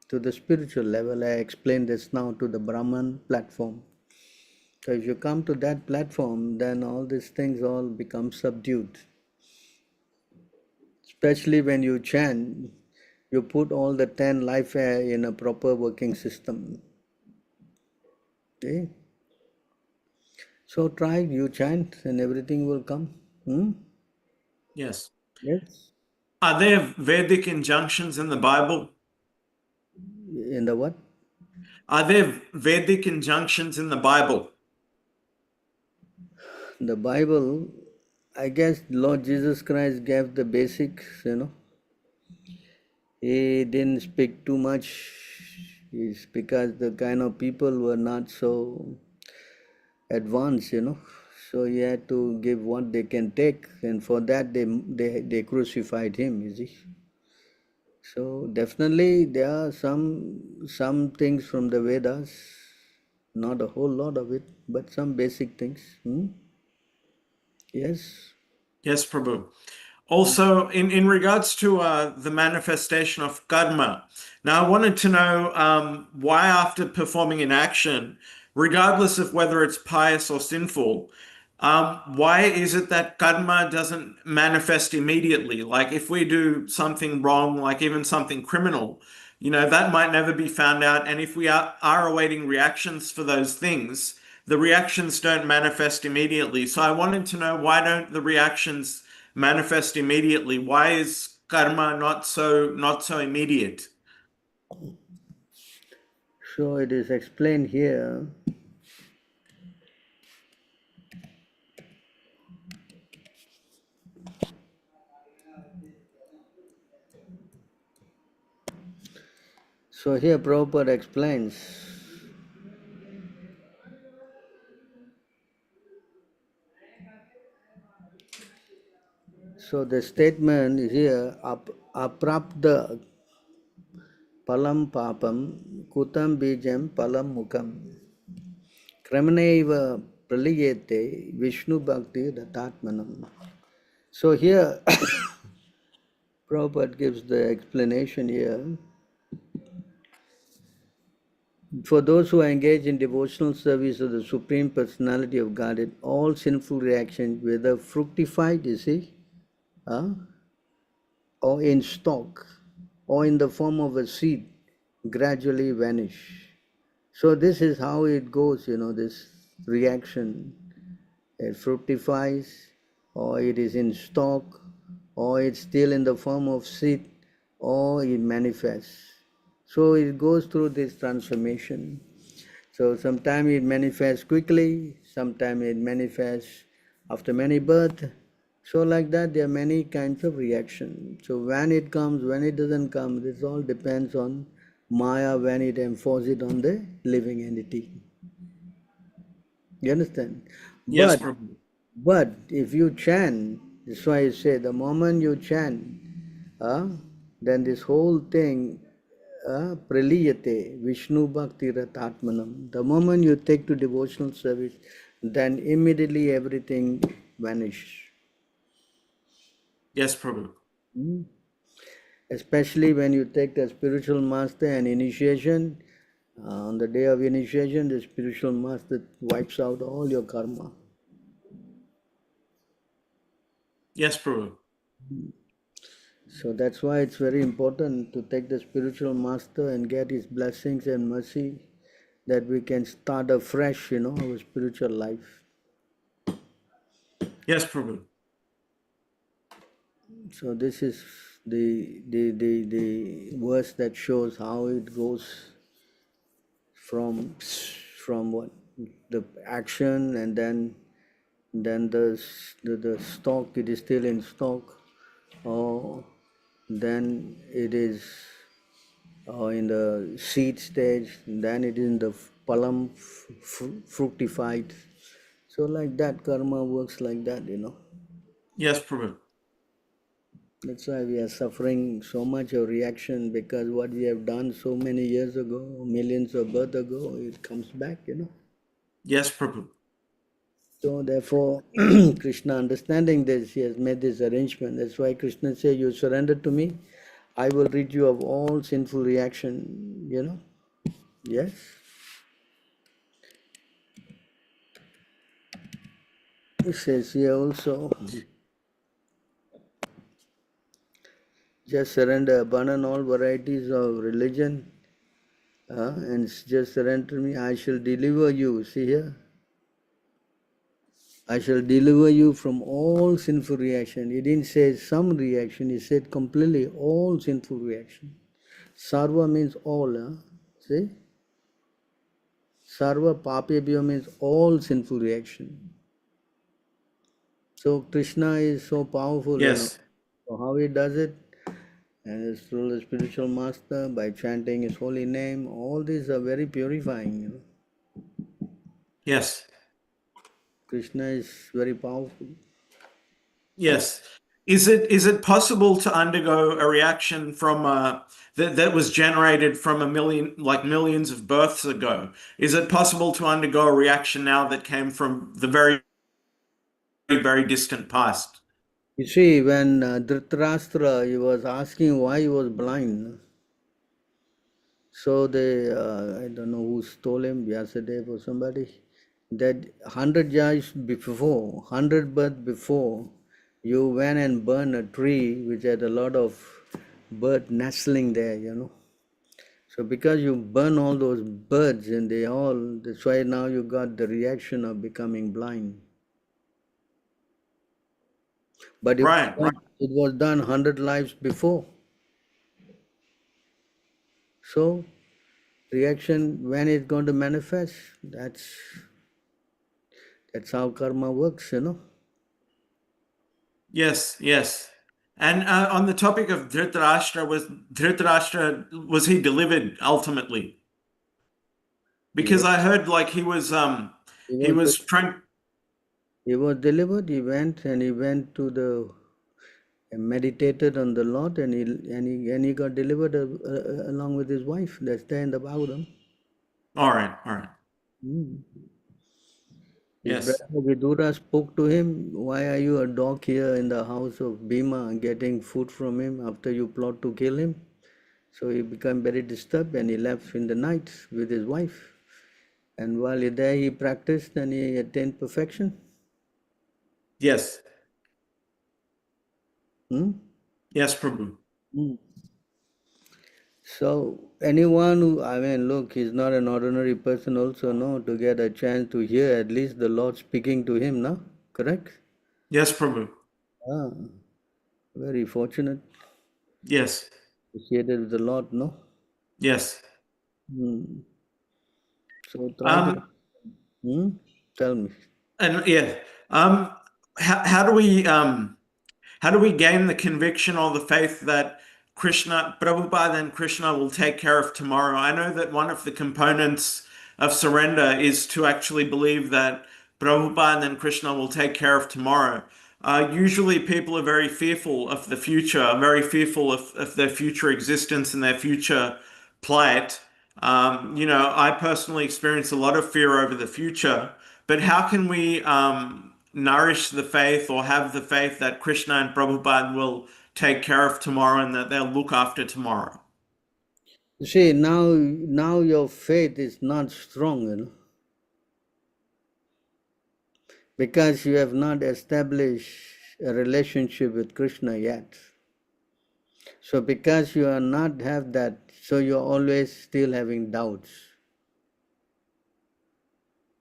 to the spiritual level. I explained this now to the Brahman platform. So if you come to that platform, then all these things all become subdued. Especially when you chant, you put all the 10 life air in a proper working system. Okay? So try, you chant and everything will come. Yes. Yes. Are there Vedic injunctions in the Bible? In the what? Are there Vedic injunctions in the Bible? The Bible, I guess Lord Jesus Christ gave the basics, He didn't speak too much. It's because the kind of people were not so advanced, So he had to give what they can take, and for that they crucified him, you see. So definitely there are some things from the Vedas, not a whole lot of it, but some basic things. Yes. Yes, Prabhu. Also, in regards to the manifestation of karma, now I wanted to know why, after performing an action, regardless of whether it's pious or sinful, why is it that karma doesn't manifest immediately? Like if we do something wrong, like even something criminal, that might never be found out. And if we are awaiting reactions for those things, the reactions don't manifest immediately. So I wanted to know, why don't the reactions manifest immediately? Why is karma not so immediate? So it is explained here. So here Prabhupada explains. So the statement is here, aprapta palam papam kutam bijam palam mukam kramaneva praliyete Vishnu bhakti ratatmanam. So here Prabhupada gives the explanation here. For those who are engaged in devotional service of the Supreme Personality of Godhead, all sinful reactions, whether fructified, or in stalk, or in the form of a seed, gradually vanish. So this is how it goes, this reaction. It fructifies, or it is in stalk, or it's still in the form of seed, or it manifests. So it goes through this transformation. So sometimes it manifests quickly, sometimes it manifests after many births. So like that, there are many kinds of reactions. So when it comes, when it doesn't come, this all depends on Maya, when it enforces it on the living entity. You understand? Yes, But Prabhu. but if you chant, that's why I say the moment you chant, then this whole thing, praliyate, Vishnu bhakti ratatmanam. The moment you take to devotional service, then immediately everything vanishes. Yes, Prabhu. Especially when you take the spiritual master and initiation, on the day of initiation, the spiritual master wipes out all your karma. Yes, Prabhu. So that's why it's very important to take the spiritual master and get his blessings and mercy, that we can start afresh, our spiritual life. Yes, Prabhu. So this is the verse that shows how it goes from what, the action, and then the stock, it is still in stock, or then it is in the seed stage, then it is in the palam fructified. So like that, karma works like that, Yes, Prabhu. That's why we are suffering so much of reaction, because what we have done so many years ago, millions of births ago, it comes back, Yes, Prabhu. So therefore, Krishna, understanding this, he has made this arrangement. That's why Krishna says, you surrender to me, I will rid you of all sinful reaction, Yes. He says here also, just surrender, abandon all varieties of religion, and just surrender to me, I shall deliver you. See here? I shall deliver you from all sinful reaction. He didn't say some reaction, he said completely all sinful reaction. Sarva means all, see? Sarva papebhyo means all sinful reaction. So Krishna is so powerful, Yes. So how he does it? And it's through the spiritual master, by chanting his holy name. All these are very purifying, Yes. Krishna is very powerful. Yes. Is it possible to undergo a reaction from that was generated from millions of births ago? Is it possible to undergo a reaction now that came from the very, very distant past? You see, when Dhritarashtra, he was asking why he was blind. So they, I don't know who told him, Vyasadeva or somebody, that 100 years before, 100 births before, you went and burned a tree which had a lot of bird nestling there, So because you burn all those birds and that's why now you got the reaction of becoming blind. But Right. it was done 100 lives before. So reaction, when it's going to manifest, that's how karma works, Yes, yes. And on the topic of Dhritarashtra, was he delivered ultimately? Because I heard like he was trying. He was delivered. He went to the meditated on the Lord, and he got delivered along with his wife. That's there in the Bhagavatam. All right. His Yes. brother Vidura spoke to him, why are you a dog here in the house of Bhima getting food from him after you plot to kill him? So he became very disturbed and he left in the night with his wife. And while there he practiced and he attained perfection. Yes. Yes, Prabhu. So anyone who, look, he's not an ordinary person also, no, to get a chance to hear at least the Lord speaking to him, no? Correct? Yes, Prabhu. Very fortunate. Yes. Associated with the Lord, no? Yes. So try to... Tell me. And yeah, how do we gain the conviction or the faith that Prabhupada and Krishna will take care of tomorrow? I know that one of the components of surrender is to actually believe that Prabhupada and Krishna will take care of tomorrow. Usually people are very fearful of the future, very fearful of their future existence and their future plight. I personally experience a lot of fear over the future, but how can we nourish the faith or have the faith that Krishna and Prabhupada will take care of tomorrow and that they'll look after tomorrow? You see, now your faith is not strong, because you have not established a relationship with Krishna yet. So because you are not have that, so you're always still having doubts.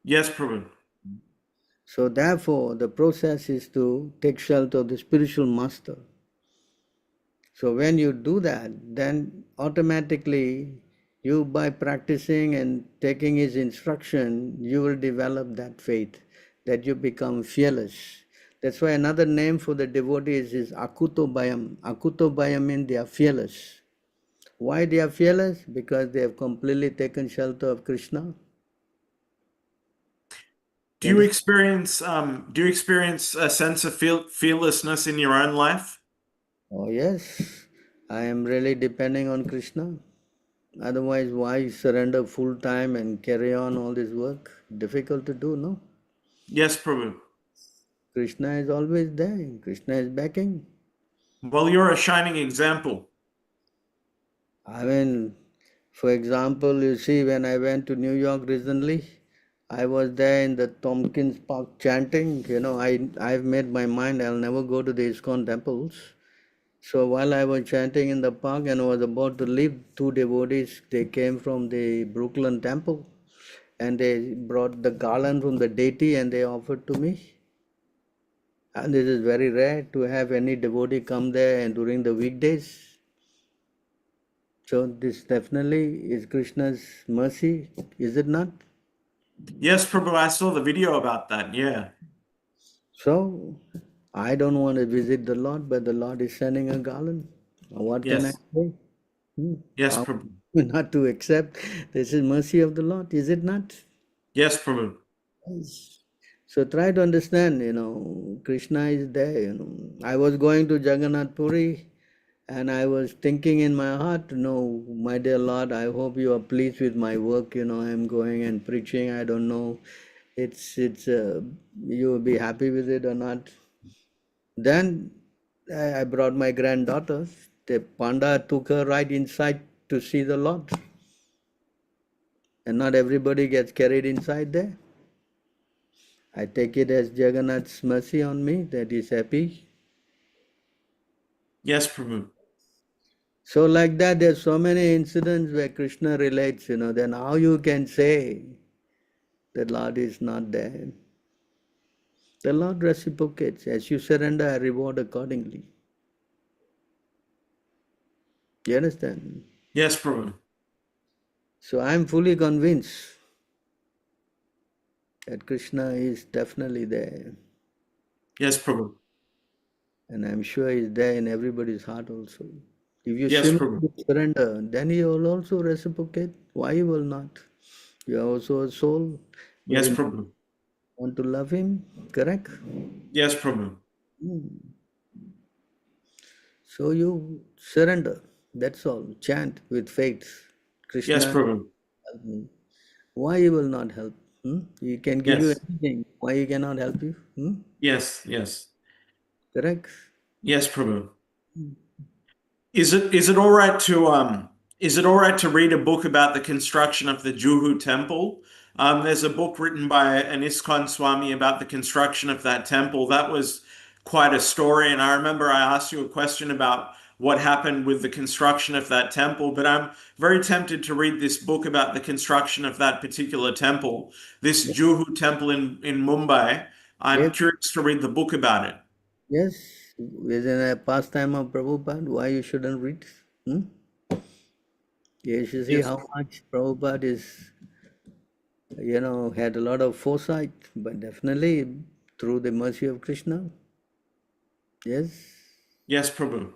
Yes, Prabhu. So therefore, the process is to take shelter of the spiritual master. So when you do that, then automatically you, by practicing and taking his instruction, you will develop that faith, that you become fearless. That's why another name for the devotees is Akuto Bhayam. Akuto Bhayam means they are fearless. Why they are fearless? Because they have completely taken shelter of Krishna. Do you experience a sense of fearlessness in your own life? Oh yes, I am really depending on Krishna. Otherwise, why surrender full time and carry on all this work? Difficult to do, no? Yes, Prabhu. Krishna is always there. Krishna is backing. Well, you're a shining example. For example, you see, when I went to New York recently, I was there in the Tompkins Park chanting. I've made my mind I'll never go to the ISKCON temples. So while I was chanting in the park and I was about to leave, two devotees, they came from the Brooklyn temple and they brought the garland from the deity and they offered to me. And this is very rare to have any devotee come there and during the weekdays. So this definitely is Krishna's mercy, is it not? Yes, Prabhu, I saw the video about that. Yeah. So I don't want to visit the Lord, but the Lord is sending a garland. What can I Yes. say? Yes, How Prabhu. not to accept? This is mercy of the Lord, is it not? Yes, Prabhu. Yes. So try to understand, Krishna is there, I was going to Jagannath Puri and I was thinking in my heart, no, my dear Lord, I hope you are pleased with my work, I'm going and preaching, I don't know, you will be happy with it or not. Then I brought my granddaughter, the Panda took her right inside to see the Lord. And not everybody gets carried inside there. I take it as Jagannath's mercy on me that he's happy. Yes, Prabhu. So like that, there's so many incidents where Krishna relates, then how you can say that Lord is not there? The Lord reciprocates. As you surrender, I reward accordingly. You understand? Yes, Prabhu. So I'm fully convinced that Krishna is definitely there. Yes, Prabhu. And I'm sure he's there in everybody's heart also. If you Yes, Prabhu. simply surrender, then he will also reciprocate. Why he will not? You are also a soul, but Yes, you Prabhu. want to love him, correct? Yes, Prabhu. So you surrender. That's all. Chant with faith. Yes, Krishna, Prabhu. help me. Why he will not help? He can give you Yes. anything. Why he cannot help you? Yes. Yes. Correct? Yes, Prabhu. Is it all right to read a book about the construction of the Juhu temple? There's a book written by an ISKCON Swami about the construction of that temple. That was quite a story, and I remember I asked you a question about what happened with the construction of that temple, but I'm very tempted to read this book about the construction of that particular temple, this Juhu temple in Mumbai. I'm Yes, curious to read the book about it. yes. Within a pastime of Prabhupada, why you shouldn't read? You should see Yes. how much Prabhupada is, had a lot of foresight, but definitely through the mercy of Krishna. Yes, Yes, Prabhu.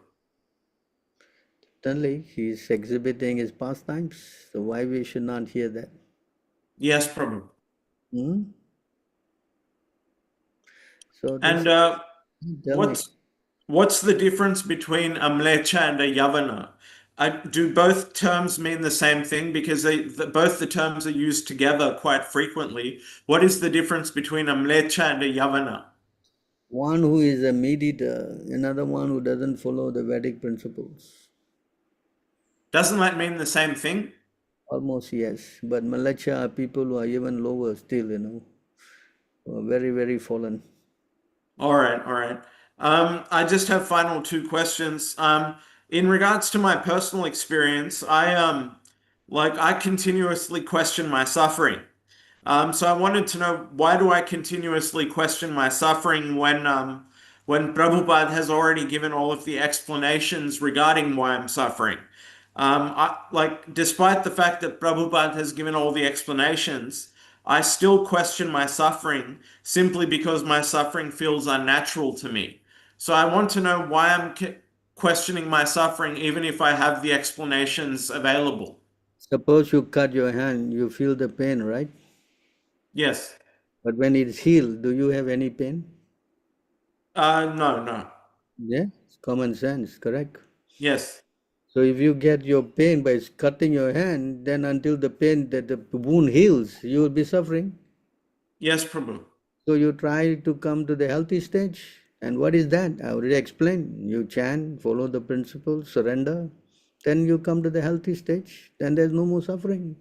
certainly he is exhibiting his pastimes. So why we should not hear that? Yes, Prabhu. So this, And tell me. what's the difference between a mlecha and a yavana? Do both terms mean the same thing? Because both the terms are used together quite frequently. What is the difference between a mlecha and a yavana? One who is a meat eater, another one who doesn't follow the Vedic principles. Doesn't that mean the same thing? Almost yes, but Malacha are people who are even lower still, who are very, very fallen. All right, all right. I just have final two questions. In regards to my personal experience, I continuously question my suffering. So I wanted to know, why do I continuously question my suffering when Prabhupada has already given all of the explanations regarding why I'm suffering? Despite the fact that Prabhupada has given all the explanations, I still question my suffering simply because my suffering feels unnatural to me. So I want to know why I'm questioning my suffering even if I have the explanations available. Suppose you cut your hand, you feel the pain, right? Yes. But when it's healed, do you have any pain? No, no. Yeah, it's common sense, correct? Yes. So if you get your pain by cutting your hand, then until the wound heals, you will be suffering. Yes, Prabhu. So you try to come to the healthy stage. And what is that? I already explained. You chant, follow the principles, surrender. Then you come to the healthy stage. Then there's no more suffering.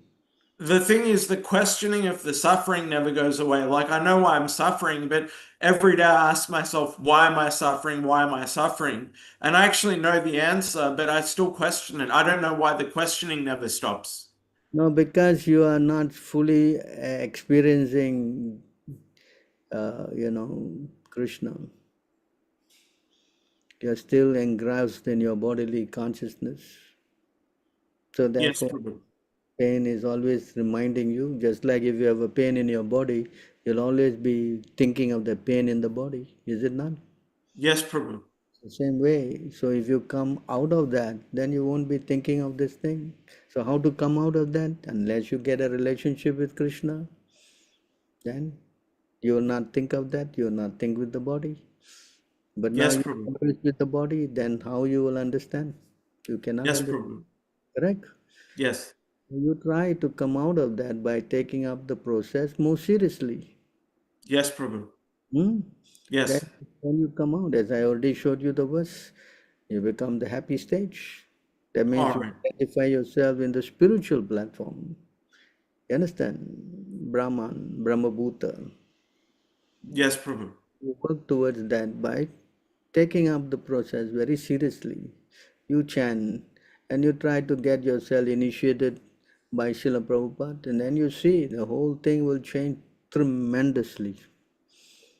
The thing is, the questioning of the suffering never goes away. Like, I know why I'm suffering, but every day I ask myself, why am I suffering? Why am I suffering? And I actually know the answer, but I still question it. I don't know why the questioning never stops. No, because you are not fully experiencing, Krishna. You're still engrossed in your bodily consciousness. So Yes, therefore, Prabhu. pain is always reminding you, just like if you have a pain in your body, you'll always be thinking of the pain in the body, is it not? Yes, Prabhu. The same way. So if you come out of that, then you won't be thinking of this thing. So how to come out of that? Unless you get a relationship with Krishna, then you will not think of that, you will not think with the body. But now Yes, you Prabhu. always with the body, then how you will understand? You cannot Yes, understand, Prabhu. correct? Yes. You try to come out of that by taking up the process more seriously. Yes, Prabhu. Hmm? Then Yes. when you come out, as I already showed you the verse, you become the happy stage. That means All you right. identify yourself in the spiritual platform. You understand? Brahman, Brahmabhuta. Yes, Prabhu. You work towards that by taking up the process very seriously. You chant and you try to get yourself initiated by Srila Prabhupada, and then you see the whole thing will change tremendously.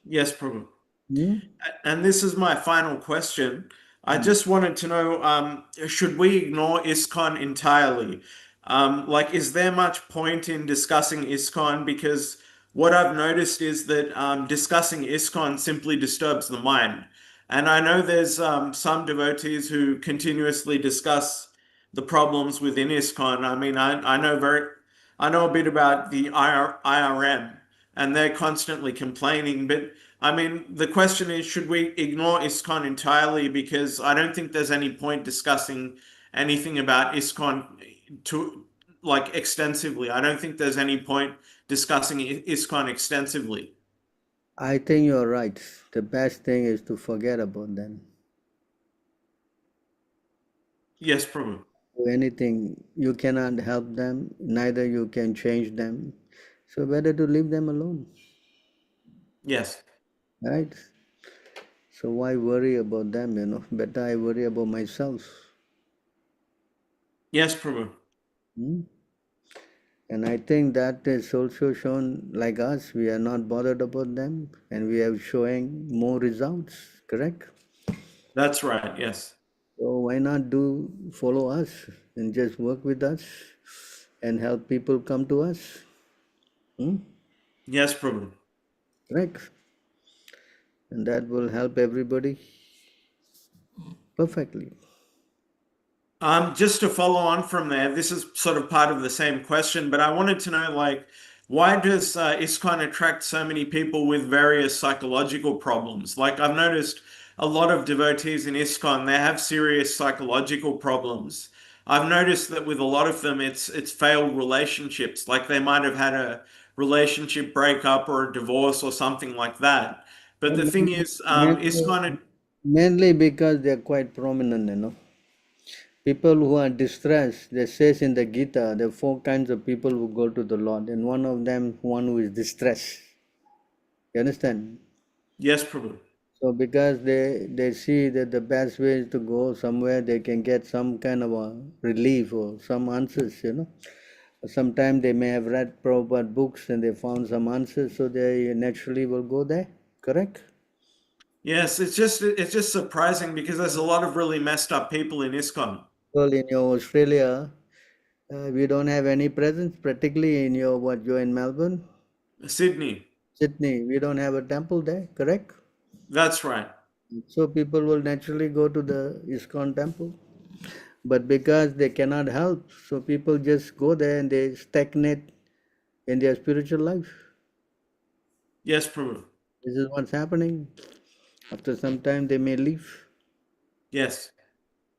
Yes, Prabhu. Hmm? And this is my final question. I just wanted to know, should we ignore ISKCON entirely? Like, is there much point in discussing ISKCON? Because what I've noticed is that discussing ISKCON simply disturbs the mind. And I know there's some devotees who continuously discuss the problems within ISKCON. I mean, I know a bit about the IRM, and they're constantly complaining. But I mean, the question is, should we ignore ISKCON entirely? Because I don't think there's any point discussing anything about ISKCON to like extensively. I don't think there's any point discussing ISKCON extensively. I think you're right. The best thing is to forget about them. Yes, Prabhu. Do anything, you cannot help them, neither you can change them. So better to leave them alone, Yes. right? So why worry about them, Better I worry about myself. Yes, Prabhu. Hmm? And I think that is also shown like us, we are not bothered about them and we are showing more results, correct? That's right. Yes. So why not follow us and just work with us and help people come to us? Hmm? Yes, Prabhu. Correct? And that will help everybody perfectly. Just to follow on from there, this is sort of part of the same question, but I wanted to know, like, why does ISKCON attract so many people with various psychological problems? Like, I've noticed a lot of devotees in ISKCON, they have serious psychological problems. I've noticed that with a lot of them, it's failed relationships. Like they might have had a relationship breakup or a divorce or something like that. But the thing is, ISKCON. Mainly because they are quite prominent. People who are distressed, they says in the Gita, there are four kinds of people who go to the Lord, and one of them, one who is distressed. You understand? Yes, Prabhu. So because they see that the best way is to go somewhere they can get some kind of a relief or some answers. Sometimes they may have read Prabhupada books and they found some answers, so they naturally will go there. Correct? Yes, it's just surprising because there's a lot of really messed up people in ISKCON. Well, in your Australia, we don't have any presence, particularly in you're in Melbourne, Sydney. Sydney. We don't have a temple there, correct? That's right. So people will naturally go to the ISKCON temple. But because they cannot help, so people just go there and they stagnate in their spiritual life. Yes, Prabhu. This is what's happening. After some time, they may leave. Yes.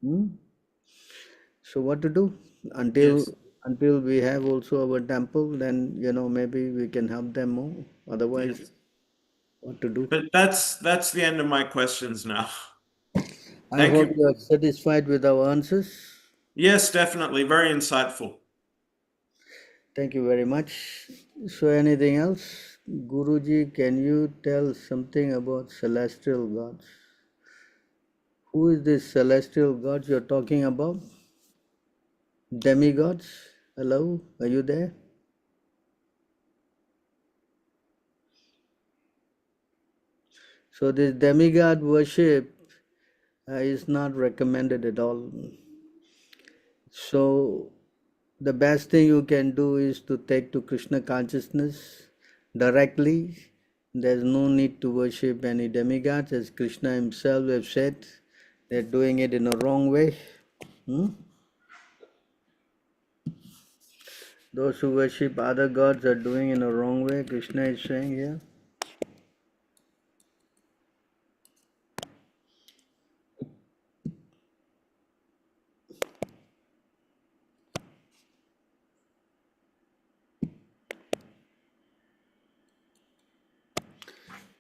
Hmm? So what to do? Yes. Until we have also our temple, then maybe we can help them more. Otherwise, Yes. what to do? But that's the end of my questions now. I Thank hope you. you are satisfied with our answers. Yes, definitely. Very insightful. Thank you very much. So anything else? Guruji, can you tell something about celestial gods? Who is this celestial gods you're talking about? Demigods? Hello? Are you there? So this demigod worship, is not recommended at all. So the best thing you can do is to take to Krishna consciousness directly. There's no need to worship any demigods, as Krishna himself have said. They're doing it in a wrong way. Those who worship other gods are doing in a wrong way, Krishna is saying here.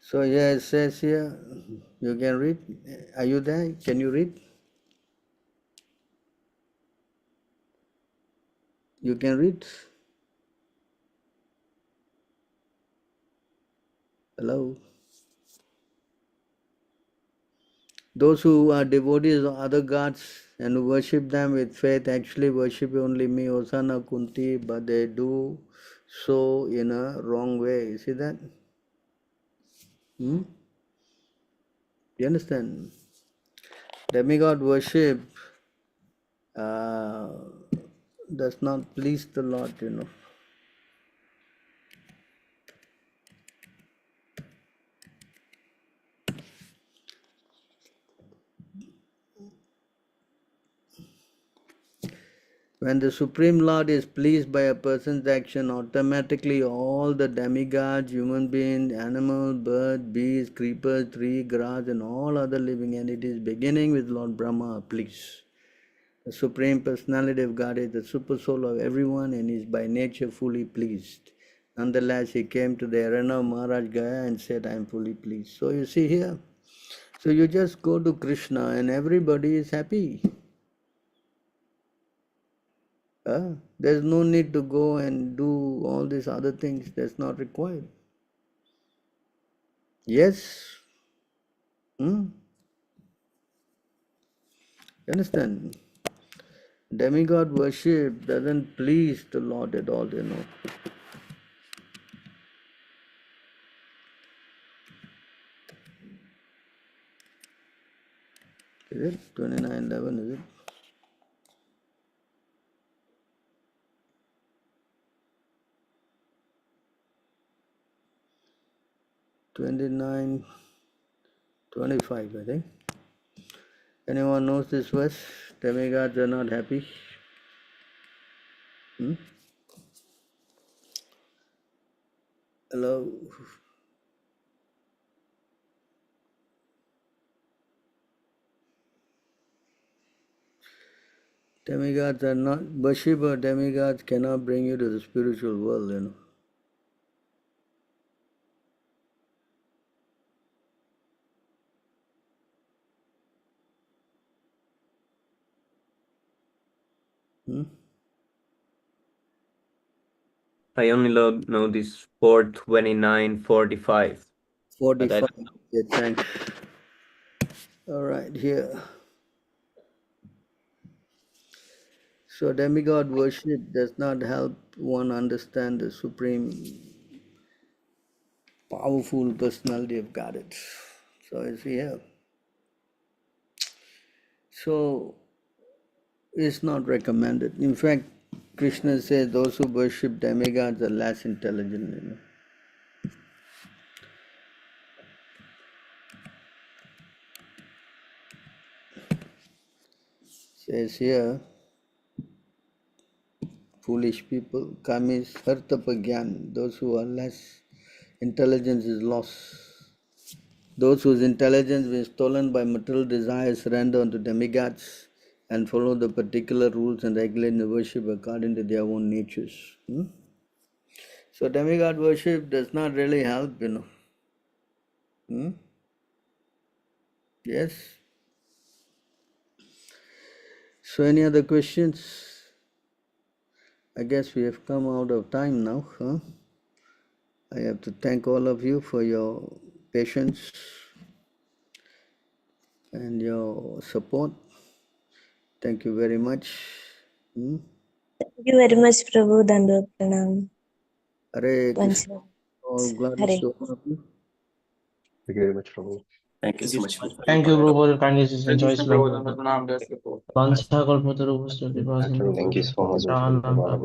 So here it says here, you can read. Are you there? Can you read? You can read? Hello? Those who are devotees of other gods and who worship them with faith actually worship only me, Osana, Kunti, but they do so in a wrong way. You see that? You understand? Demigod worship does not please the Lord, you know. When the Supreme Lord is pleased by a person's action, automatically all the demigods, human beings, animals, birds, beasts, creepers, tree, grass, and all other living entities, beginning with Lord Brahma, are pleased. The Supreme Personality of God is the super soul of everyone and is by nature fully pleased. Nonetheless, he came to the arena of Maharaj Gaya and said, I am fully pleased. So you see here, so you just go to Krishna and everybody is happy. There's no need to go and do all these other things. That's not required. Yes? You understand? Demigod worship doesn't please the Lord at all, you know. Is it 29:11? Is it? $29.25, I think. Anyone knows this verse? Demigods are not happy. Hello? Demigods are not, worship of demigods cannot bring you to the spiritual world, you know. I only know this 429:45. 45. Yeah, thanks. All right, here. So demigod worship does not help one understand the supreme powerful personality of Godhead. So you see here. So it's not recommended. In fact, Krishna says those who worship demigods are less intelligent, you know. Says here, foolish people, kamis, hartapagyan, those who are less, intelligence is lost. Those whose intelligence is stolen by material desires surrender unto demigods and follow the particular rules and regulations of worship according to their own natures. So demigod worship does not really help, you know. Yes? So any other questions? I guess we have come out of time now. I have to thank all of you for your patience and your support. Thank you very much. Thank you very much, Prabhu. Dandavat Pranam. Hare Once Krishna. more. All glad to Hare. see all of you. Thank you very much, Prabhu. Thank you so much. Thank you, Prabhu, for your kind decision, choice, Lord. Thank you so much, Prabhu.